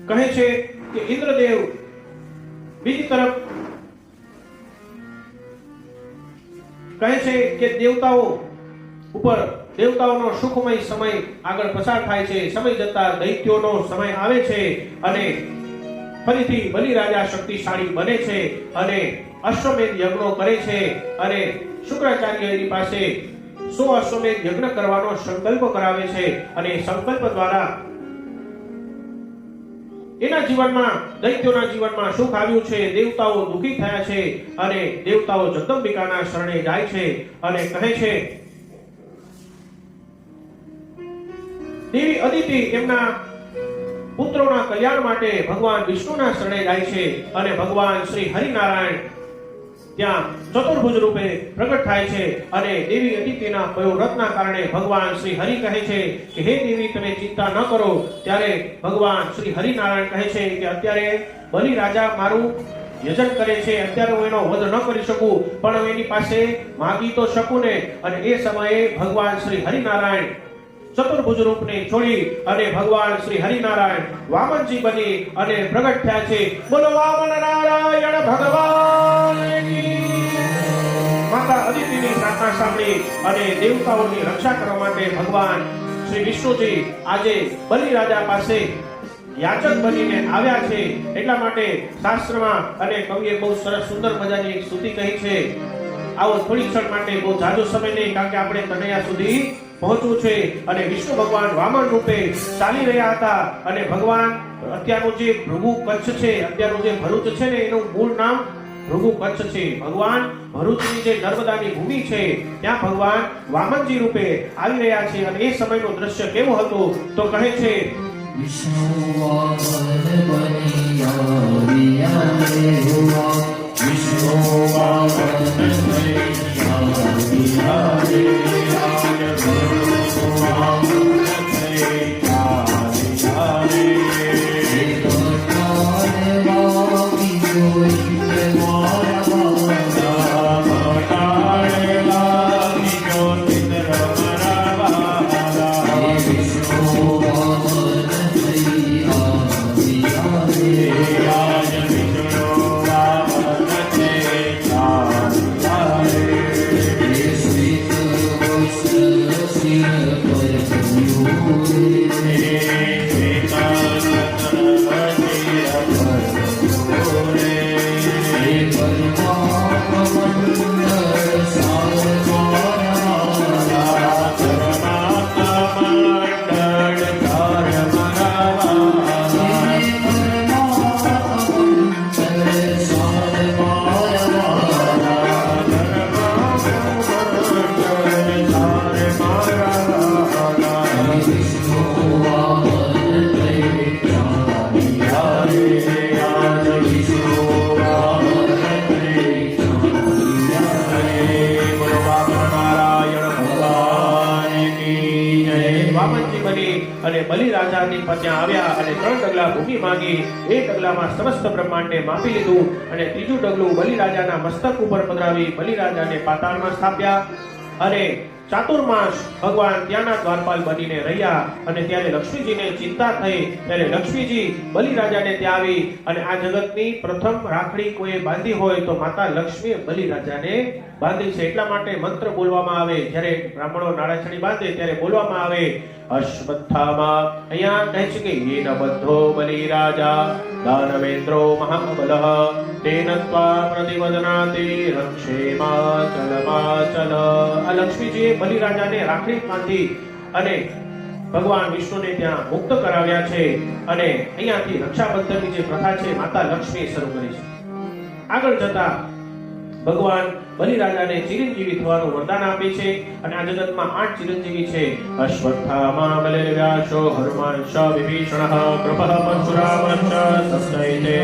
કહે છે કે ઇન્દ્રદેવ બીજી તરફ કહે છે કે દેવતાઓનો સુખમય સમય આગળ પસાર થાય છે. સમય જતા દૈત્યોનો સમય આવે છે અને ફરીથી બલિરાજા શક્તિશાળી બને છે અને અશ્વમેધ યજ્ઞો કરે છે. અને શુક્રાચાર્યની પાસે 100 અશ્વમેધ યજ્ઞ કરવાનો સંકલ્પ કરાવે છે. અને સંકલ્પ દ્વારા એના જીવનમાં, દૈત્યોના જીવનમાં સુખ આવ્યું છે. દેવતાઓ દુઃખી થયા છે અને દેવતાઓ જગદંબિકાના શરણે જાય છે અને કહે છે, દેવી અદિતિ એમના પુત્રોના કલ્યાણ માટે ભગવાન વિષ્ણુના શરણે જાય છે. અને ભગવાન શ્રી હરિનારાયણ ત્યાં ચતુર્ભુજ રૂપે પ્રગટ થાય છે. અને દેવી અદિતિના પયોવ્રતના કારણે ભગવાન શ્રી હરિ કહે છે કે હે દેવી, તમે ચિંતા ન કરો. ત્યારે ભગવાન શ્રી હરિનારાયણ કહે છે કે અત્યારે બલિ રાજા મારું યજન કરે છે, અત્યારે હું એનો વધ ન કરી શકું, પણ હું એની પાસે માગી તો શકું ને. અને એ સમયે ભગવાન શ્રી હરિનારાયણ ચતુર્ભુજ રૂપને છોડી અને ભગવાન શ્રી હરિનારાયણ વામનજી બની અને પ્રગટ થયા છે. બોલો વામન નારાયણ ભગવાન કી. માતા અદિતિની પ્રાર્થના સાંભળી અને દેવતાઓની રક્ષા કરવા માટે ભગવાન શ્રી વિષ્ણુજી આજે બલિ રાજા પાસે યાચક બનીને આવ્યા છે. એટલા માટે શાસ્ત્રમાં અને કવિએ બહુ સરસ સુંદર મજાની એક સ્તુતિ કહી છે. આવો થોડી ક્ષણ માટે બહુ જાજો સમય નહીં, કારણ કે આપણે કનૈયા સુધી પહોંચવું છે. અને વિષ્ણુ ભગવાન વામન રૂપે ચાલી રહ્યા હતા. અને ભગવાન અત્યારનું જે ભૃગુ કચ્છ છે, અત્યારનું જે ભરૂચ છે ને, એનું મૂળ નામ ભૃગુ કચ્છ છે. ભગવાન ભરૂચની જે નર્મદાની ભૂમિ છે ત્યાં ભગવાન વામનજી રૂપે આવી રહ્યા છે. અને એ સમયનું દ્રશ્ય કેવું હતું તો કહે છે, વિષ્ણુ વામન બની આવ્યા રે હુઆ, વિષ્ણુ વામન બની આવ્યા રે, આજ વિષ્ણુ વામન થઈ આવ્યા રે. એક કાલે વાગી કોઈ અને બલિ રાજાની ત્યાં આવ્યા અને 3 ડગલા ભૂમિ માંગી. 1 ડગલામાં સમસ્ત બ્રહ્માંડને માપી લીધું અને 3જું ડગલું બલિ રાજાના મસ્તક ઉપર પધરાવી બલિ રાજાને પાતાળમાં સ્થાપ્યા. અને ચાતુર્માસ ભગવાન ત્યાંના દ્વારપાલ બનીને રહ્યા. અને ત્યારે લક્ષ્મીજીને ચિંતા થઈ. ત્યારે લક્ષ્મીજી બલિ રાજાને ત્યાં આવી અને આ જગતની પ્રથમ રાખડી કોઈ બાંધી હોય તો માતા લક્ષ્મીએ બલિ રાજાને બાંધી છે. એટલા માટે મંત્ર બોલવામાં આવે. જ્યારે બ્રાહ્મણો નાળાછડી બાંધે ત્યારે બોલવામાં આવે અશ્વત્થામા. અહીંયા કહે છે કે યેન બધ્ધો બલિ રાજા દાનવેન્દ્રો મહાબલઃ તેન ત્વા પ્રતિવદનાતિ રક્ષેમાચલમાચલ. આ લક્ષ્મીજીએ બલિરાજાને રાખડી બાંધી અને ભગવાન વિષ્ણુને ત્યાં મુક્ત કરાવ્યા છે અને અહીંયાથી રક્ષાબંધનની જે પ્રથા છે માતા લક્ષ્મીએ શરૂ કરી છે. આગળ જતા ભગવાન બલિરાજાને ચિરંજીવી થવાનું વરદાન આપે છે અને આ જગતમાં 8 ચિરંજીવી છે. અશ્વત્થામા બલિર્વ્યાસો હનુમાન વિભીષણ કૃપઃ પરશુરામશ્ચ સપ્તૈતે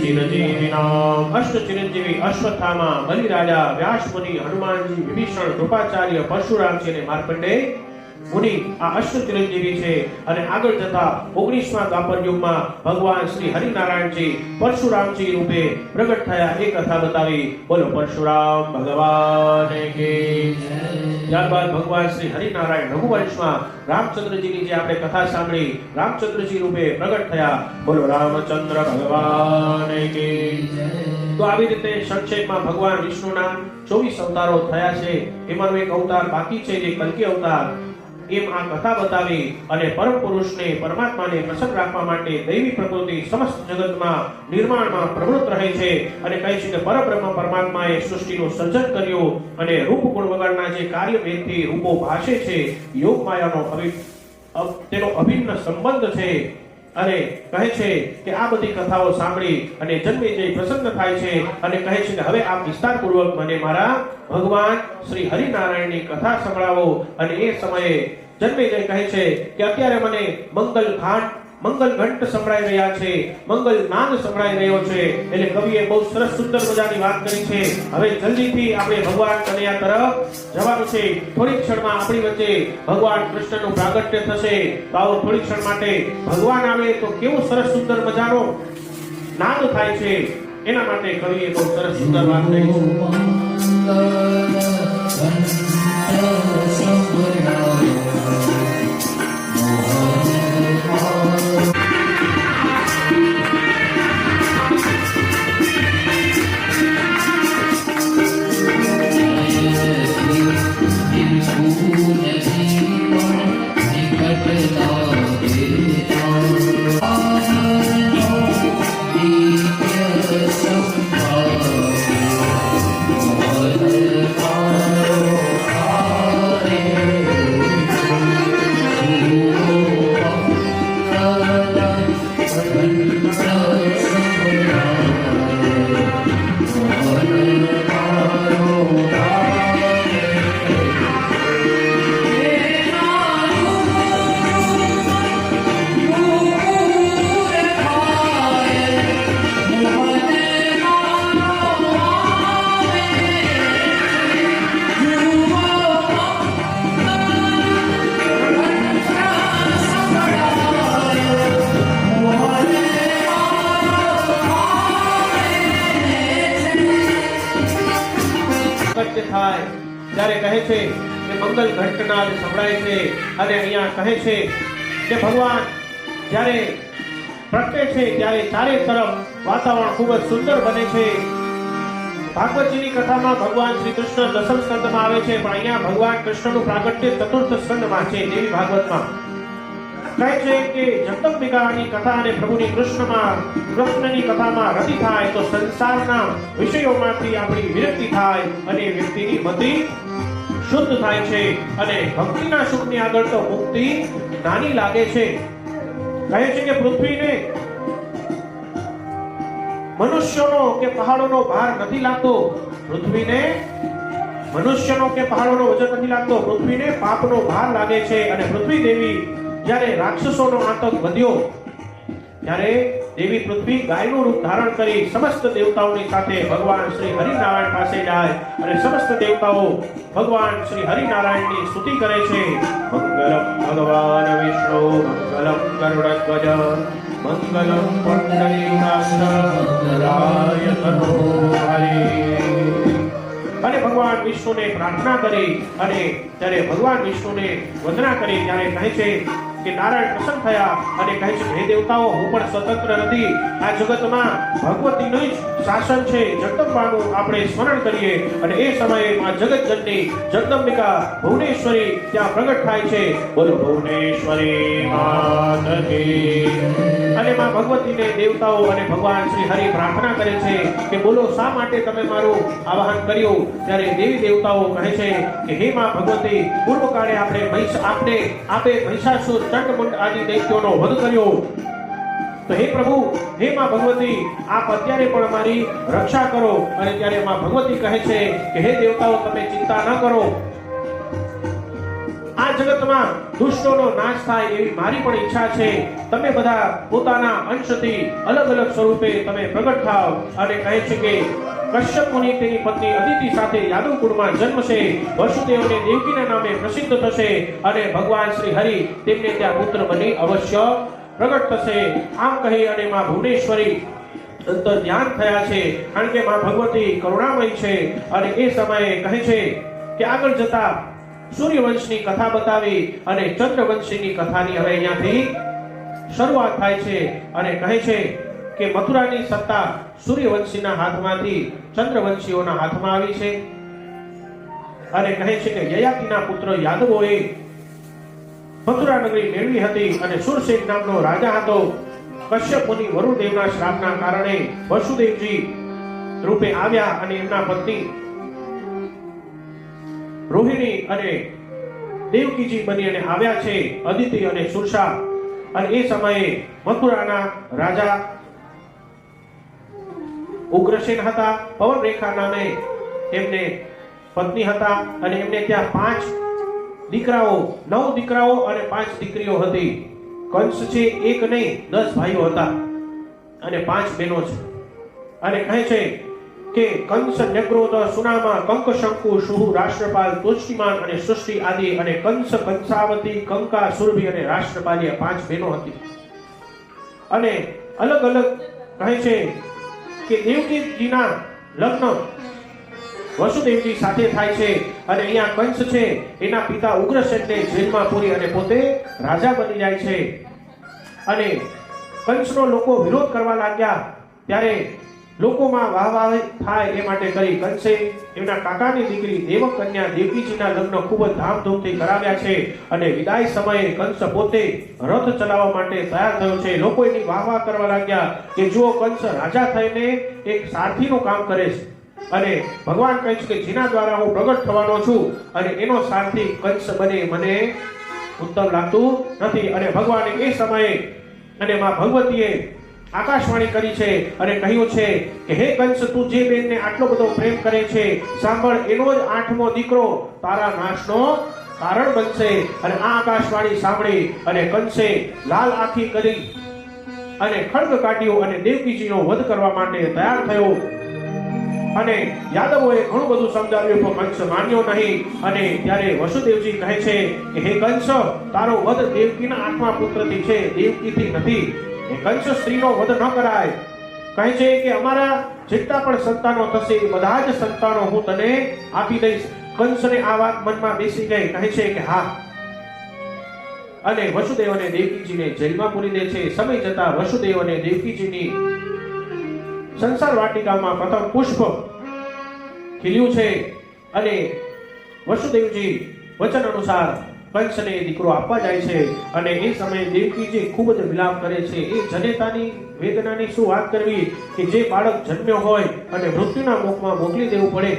ચિરંજીવિનામ. અષ્ટ ચિરંજીવી અશ્વત્થામા, બલિરાજા, વ્યાસ મુનિ, હનુમાનજી, વિભીષણ, કૃપાચાર્ય, પરશુરામજી અને માર્કંડેય મુનિ આ અષ્ટ ચિરંજીવી છે. અને આગળ જતા 19મા દ્વાપર યુગમાં ભગવાન શ્રી હરિનારાયણજી પરશુરામજી રૂપે પ્રગટ થયા એ કથા બતાવી. બોલો પરશુરામ ભગવાન કી જય. ત્યારબાદ ભગવાન શ્રી હરિનારાયણ રઘુવંશમાં રામચંદ્રજીની જે આપણે કથા સાંભળી, રામચંદ્રજી રૂપે પ્રગટ થયા. બોલો રામચંદ્ર ભગવાન કી જય. તો આવી રીતે સંક્ષેપમાં ભગવાન વિષ્ણુના 24 અવતારો થયા છે. એમાંનો એક અવતાર બાકી છે જે કલ્કી અવતાર. એમ આ કથા બતાવી અને પરમ પુરુષને પરમાત્માને પ્રસન્ન રાખવા માટે દૈવી પ્રકૃતિ સમસ્ત જગતમાં નિર્માણમાં પ્રવૃત્ત રહે છે અને કહે છે કે પરબ્રહ્મ પરમાત્માએ સૃષ્ટિનું સર્જન કર્યું અને રૂપ ગુણ વગરના જે કાર્ય ભેદથી રૂપો ભાષે છે, યોગ માયાનો તેનો અભિન્ન સંબંધ છે. અને કહે છે કે આ બધી કથાઓ સાંભળી અને જન્મેજય પ્રસન્ન થાય છે અને કહે છે કે હવે આપ વિસ્તારપૂર્વક મને મારા ભગવાન શ્રી હરિનારાયણની કથા સંભળાવો. અને એ સમયે જન્મેજય કહે છે કે અત્યારે મને મંગલ ઘંટ સંભળાઈ રહ્યા છે, મંગલ નાદ સંભળાઈ રહ્યો છે. એટલે કવિએ બહુ સરસ સુંદર મજાની વાત કરી છે. હવે જલ્દીથી આપણે ભગવાન કનૈયા તરફ જવાનું છે. થોડી ક્ષણમાં આપણી વચ્ચે ભગવાન કૃષ્ણનું પ્રાગટ્ય થશે. તો આવો થોડી ક્ષણ માટે ભગવાન આવે તો કેવો સરસ સુંદર મજાનો નાદ થાય છે એના માટે કવિએ બહુ સરસ સુંદર વાત કરી છે. થાય ત્યારે કહે છે કે મંગલ ઘંટનાદ સંભળાય છે અને અહીંયા કહે છે કે ભગવાન જ્યારે પ્રગટે છે ત્યારે ચારે તરફ વાતાવરણ ખૂબ જ સુંદર બને છે. ભાગવતજીની કથામાં ભગવાન શ્રી કૃષ્ણ દસમ સ્કંદમાં આવે છે, પણ અહીંયા ભગવાન કૃષ્ણનું પ્રાગટ્ય ચતુર્થ સ્કંદમાં છે. દેવી ભાગવતમાં કહે છે કે જગદંબિકાની કથા અને પ્રભુની કૃષ્ણની કથામાં રતિ થાય તો સંસારના વિષયોમાંથી આપણી વિરક્તિ થાય અને વ્યક્તિની મતિ શુદ્ધ થાય છે અને ભક્તિના સુખની આગળ તો મુક્તિ નાની લાગે છે. કહે છે કે પૃથ્વીને મનુષ્યનો કે પહાડોનો ભાર નથી લાગતો, પૃથ્વીને મનુષ્યનો કે પહાડોનો વજન નથી લાગતો, પૃથ્વીને પાપનો ભાર લાગે છે. અને પૃથ્વી દેવી જ્યારે રાક્ષસોનો આતંક વધ્યો ત્યારે દેવી પૃથ્વી ગાયનું રૂપ ધારણ કરી સમસ્ત દેવતાઓની સાથે ભગવાન શ્રી હરિનારાયણ પાસે જાય અને સમસ્ત દેવતાઓ ભગવાન શ્રી હરિનારાયણની સ્તુતિ કરે છે. મંગલમ ભગવાન વિષ્ણુ મંગલમ ગરુડધ્વજ મંગલમ પુંડરીકાક્ષ મંગલાય તનો હરિ. અને ભગવાન વિષ્ણુને પ્રાર્થના કરી અને ત્યારે ભગવાન વિષ્ણુને વંદના કરી ત્યારે કહે છે કે નારાયણ પ્રસન્ન થયા અને કહે છે હે દેવતાઓ, હું પણ સ્વતંત્ર નથી, આ જગતમાં ભગવતીનું જ શાસન છે. જગદંબાનું આપણે સ્મરણ કરીએ અને એ સમયે આ જગતજનની જગદંબિકા ભુવનેશ્વરી ત્યાં પ્રગટ થાય છે. બોલો ભુવનેશ્વરી માત કી. અને માં ભગવતીને દેવતાઓ અને ભગવાન શ્રી હરિ પ્રાર્થના કરે છે કે બોલો શા માટે તમે મારું આવાહન કર્યું? ત્યારે દેવી દેવતાઓ કહે છે કે હે માં ભગવતી, પૂર્વ કાળે આપે મહિષાસુર ચંડમુંડ આદિ દૈત્યોનો વધ કર્યો. તો હે પ્રભુ, હે માં ભગવતી, આપ અત્યારે પણ અમારી રક્ષા કરો. અને ત્યારે માં ભગવતી કહે છે કે હે દેવતાઓ, તમે ચિંતા ન કરો. આ જગતમાં દુષ્ટોનો નાશ થાય એવી મારી પણ ઈચ્છા છે. તમે બધા પોતાના અંશથી અલગ અલગ સ્વરૂપે તમે પ્રગટ થાવ. અને કહે છે કે કશ્યપ મુનિ તેની પત્ની અદિતિ સાથે યાદવ કુળમાં જન્મશે. વસુદેવ અને દેવકીના નામે પ્રસિદ્ધ થશે અને ભગવાન શ્રી હરિ તેમને ત્યાં પુત્ર બની અવશ્ય પ્રગટ થશે. આમ કહી અને માં ભુવનેશ્વરી ધ્યાન થયા છે, કારણ કે માં ભગવતી કરુણામય છે. અને એ સમયે કહે છે કે આગળ જતા સૂર્યવંશની કથા બતાવી અને ચંદ્રવંશીની કથાની હવે અહીંયાથી શરૂઆત થાય છે. અને કહે છે કે મથુરાની સત્તા સૂર્યવંશીના હાથમાંથી ચંદ્રવંશીઓના હાથમાં આવી છે. અને કહે છે કે યયાતિના પુત્ર યાદવોએ મથુરા નગરી મેળવી હતી અને સુરસેન નામનો રાજા હતો. કશ્યપ મુનિ વરુણદેવના શ્રાપના કારણે વસુદેવજી રૂપે આવ્યા અને એમના પત્ની રોહિણી અને દેવકીજી બની અને આવ્યા છે, અદિતિ અને સુરસા. અને એ સમયે મથુરાના રાજા ઉગ્રસેન હતા. પવનરેખા નામે એમને પત્ની હતા અને એમને ત્યાં 5 દીકરાઓ, 9 દીકરાઓ અને 5 દીકરીઓ હતી. કંસ છે એક નહીં 10 ભાઈઓ હતા અને 5 બહેનો છે. અને કહે છે કે કંસ, ન્યગ્રોધ, સુનામા, કંકશંકુ, શુહુ, રાષ્ટ્રપાલ, તુષ્ટિમાન અને સૃષ્ટિ આદિ અને કંસ, કંસાવતી, કંકા, સુરભી અને રાષ્ટ્રપાલી 5 બહેનો હતી. અને અલગ અલગ કહે છે કે દેવકીજીના લગ્ન વસુદેવજી સાથે થાય છે. અને અહીંયા કંસ છે એના પિતા ઉગ્રસેનને જેલમાં પૂરી અને પોતે રાજા બની જાય છે. અને કંસનો લોકો વિરોધ કરવા લાગ્યા ત્યારે લોકોમાં વાહવાહી થાય એ માટે કરી કંસે એમના કાકાની દીકરી દેવકન્યા દેવકીજીના લગ્ન ખૂબ જ ધામધૂમથી કરાવ્યા છે. અને વિદાય સમયે કંસ પોતે રથ ચલાવવા માટે તૈયાર થયો છે. લોકો એની વાહવાહ કરવા લાગ્યા કે જુઓ, કંસ રાજા થઈને એક સારથીનું કામ કરે છે અને ભગવાન કહે છે કે જેના દ્વારા હું પ્રગટ થવાનો છું અને એનો સારથી કંસ બને, મને ઉત્તમ લાગતું નથી. અને ભગવાને એ સમયે અને માં ભગવતીએ આકાશવાણી કરી છે અને કહ્યું છે કે હે કંસ, તું જે બેનને આટલો બધો પ્રેમ કરે છે, સાંભળ, એનો જ 8મો દીકરો તારા નાશનો કારણ બનશે. અને આ આકાશવાણી સાંભળી અને કંસે લાલ આંખી કરી અને ખડગ કાઢ્યો અને દેવકીજીનો વધ કરવા માટે તૈયાર થયો. અને યાદવોએ ઘણું બધું સમજાવ્યું પણ કંસ માન્યો નહીં. અને ત્યારે વસુદેવજી કહે છે કે હે કંસ, તારો વધ દેવકીના 8મા પુત્રથી છે, દેવકીથી નથી. એ કંસ સ્ત્રીનો વધ ન કરાય. કહે છે કે અમારા જેટલા પણ સંતાનો થશે એ બધા જ સંતાનો હું તને આપી દઈશ. કંસને આ વાત મનમાં બેસી ગઈ. કહે છે કે હા. અને વસુદેવ અને દેવકીજીને જેલમાં પૂરી દે છે. સમય જતા વસુદેવ અને દેવકીજીની સંસાર વાટિકામાં પ્રથમ પુષ્પ ખીલ્યું છે. અને વસુદેવજી વચન અનુસાર કંસને દીકરો આપવા જાય છે. અને એ સમયે દેવકીજી ખૂબ જ વિલાપ કરે છે. એ જનેતાની વેદનાની શું વાત કરવી કે જે બાળક જન્મ્યો હોય અને મૃત્યુના મુખમાં મોકલી દેવું પડે.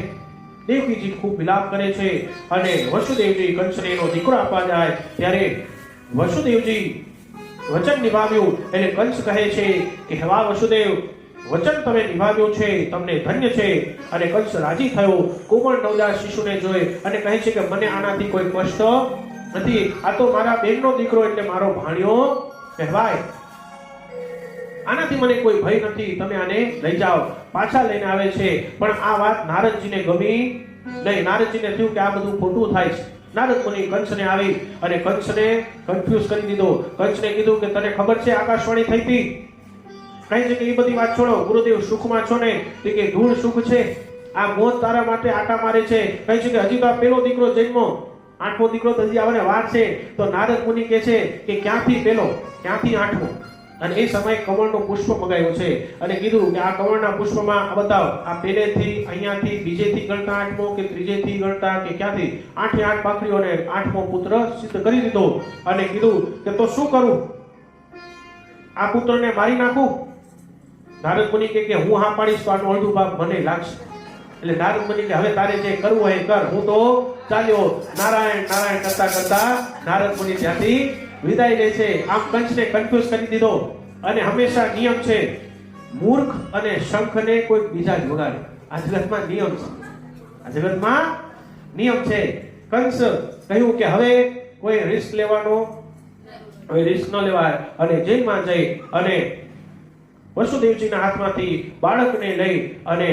દેવકીજી ખૂબ વિલાપ કરે છે. અને વસુદેવજી કંસને એનો દીકરો આપવા જાય ત્યારે વસુદેવજી વચન નિભાવ્યું. એટલે કંસ કહે છે કે હવા વસુદેવ, વચન તમે નિભાવ્યું છે, તમને ધન્ય છે. અને કંસ રાજી થયો કોમળ નવજાત શિશુને જોઈ અને કહે છે કે મને આનાથી કોઈ કષ્ટ નથી. આ તો મારા બેનનો દીકરો એટલે મારો ભાણિયો કહેવાય. આનાથી મને કોઈ ભય નથી. તમે આને લઈ જાઓ. પાછા લઈને આવે છે. પણ આ વાત નારદજીને ગમી નહીં. નારદજીને થયું કે આ બધું ખોટું થાય છે. નારદ મુનિ કંસને આવી અને કંસને કન્ફ્યુઝ કરી દીધો. કંસને કીધું કે તને ખબર છે આકાશવાણી થઈ હતી? કહે છે કે એ બધી વાત છોડો, ગુરુદેવ સુખમાં છો ને? કે ધૂળ સુખ છે, આ મોત તારા માટે આટા મારે છે. કહે છે કે હજી તો આ પેલો દીકરો જન્મો, 8મો દીકરો તો હજી આવવાને વાર છે. તો નારદ મુનિ કહે છે કે ક્યાંથી પેલો, ક્યાંથી 8મો? અને એ સમયે કમળનું પુષ્પ મગાવ્યું છે અને કીધું કે આ કમળના પુષ્પમાં બતાવ, આ પહેલેથી, અહીંયાથી, બીજેથી ગણતા 8મો કે ત્રીજેથી ગણતા કે ક્યાંથી? 8 પાખડીઓને 8મો પુત્ર સિદ્ધ કરી દીધો. અને કીધું કે તો શું કરું? આ પુત્રને મારી નાખું? નારદ મુનિ કે હું હા પાડીશ તો આનું અડધું ભાગ મને લાગશે. એટલે નારદ મુનિ કે હવે તારે જે કરવું હોય એ કર, હું તો ચાલ્યો. નારાયણ નારાયણ કરતા કરતા નારદ મુનિ ત્યાંથી વિદાય લે છે. આમ કંસને કન્ફ્યુઝ કરી દીધો. અને હંમેશા નિયમ છે, મૂર્ખ અને શંખને કોઈ બીજા જ વગાડે. આ જગતમાં નિયમ છે, આ જગતમાં નિયમ છે. કંસ કહ્યું કે હવે કોઈ રિસ્ક લેવાનો, હવે રિસ્ક ન લેવાય. અને જેલમાં જઈ અને વસુદેવજીના હાથમાંથી બાળકને લઈ અને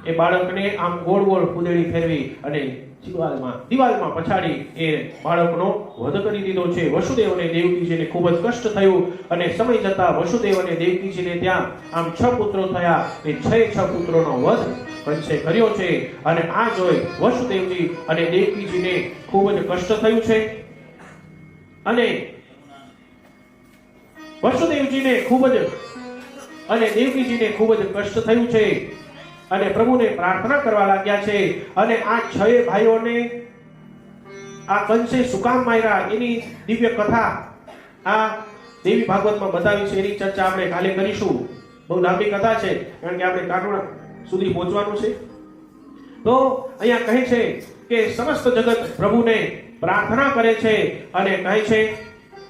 એ બાળકને આમ ગોળ ગોળ કુદેડી ફેરવી અને દિવાલમાં પછાડી એ બાળકનો વધ કરી દીધો છે. વસુદેવ અને દેવકીજીને ખૂબ જ કષ્ટ થયું. અને સમય જતા વસુદેવ અને દેવકીજીને ત્યાં આમ 6 પુત્રો થયા. એ 6 પુત્રોનો વધ કંસે કર્યો છે. અને આ જોઈ વસુદેવજી અને દેવકીજીને ખૂબ જ કષ્ટ થયું છે. અને વસુદેવજીને ખૂબ જ અને દેવકીજીને ખૂબ જ કષ્ટ થયું છે. અને પ્રભુને પ્રાર્થના કરવા લાગ્યા છે. અને આ 6 ભાઈઓને આ કંસે શું કામ માર્યા એની દિવ્ય કથા આ દેવી ભાગવતમાં બતાવી છે. એની ચર્ચા આપણે કાલે કરીશું. બહુ લાંબી કથા છે, કારણ કે આપણે કાટોડા સુધી પહોંચવાનું છે. તો અહીંયા કહે છે કે સમસ્ત જગત પ્રભુને પ્રાર્થના કરે છે અને કહે છે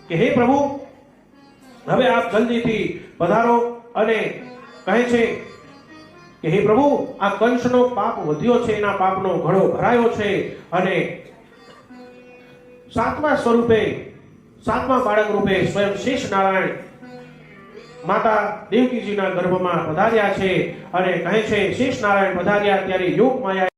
કે હે પ્રભુ, હવે આપ જલ્દીથી પધારો. અને કહે છે કે હે પ્રભુ, આ કંસનો પાપ વધ્યો છે, એના પાપનો ઘડો ભરાયો છે. અને 7મા સ્વરૂપે, 7મા બાળક રૂપે સ્વયં શેષ નારાયણ માતા દેવકીજીના ગર્ભમાં પધાર્યા છે. અને કહે છે શેષ નારાયણ પધાર્યા ત્યારે યોગ માયા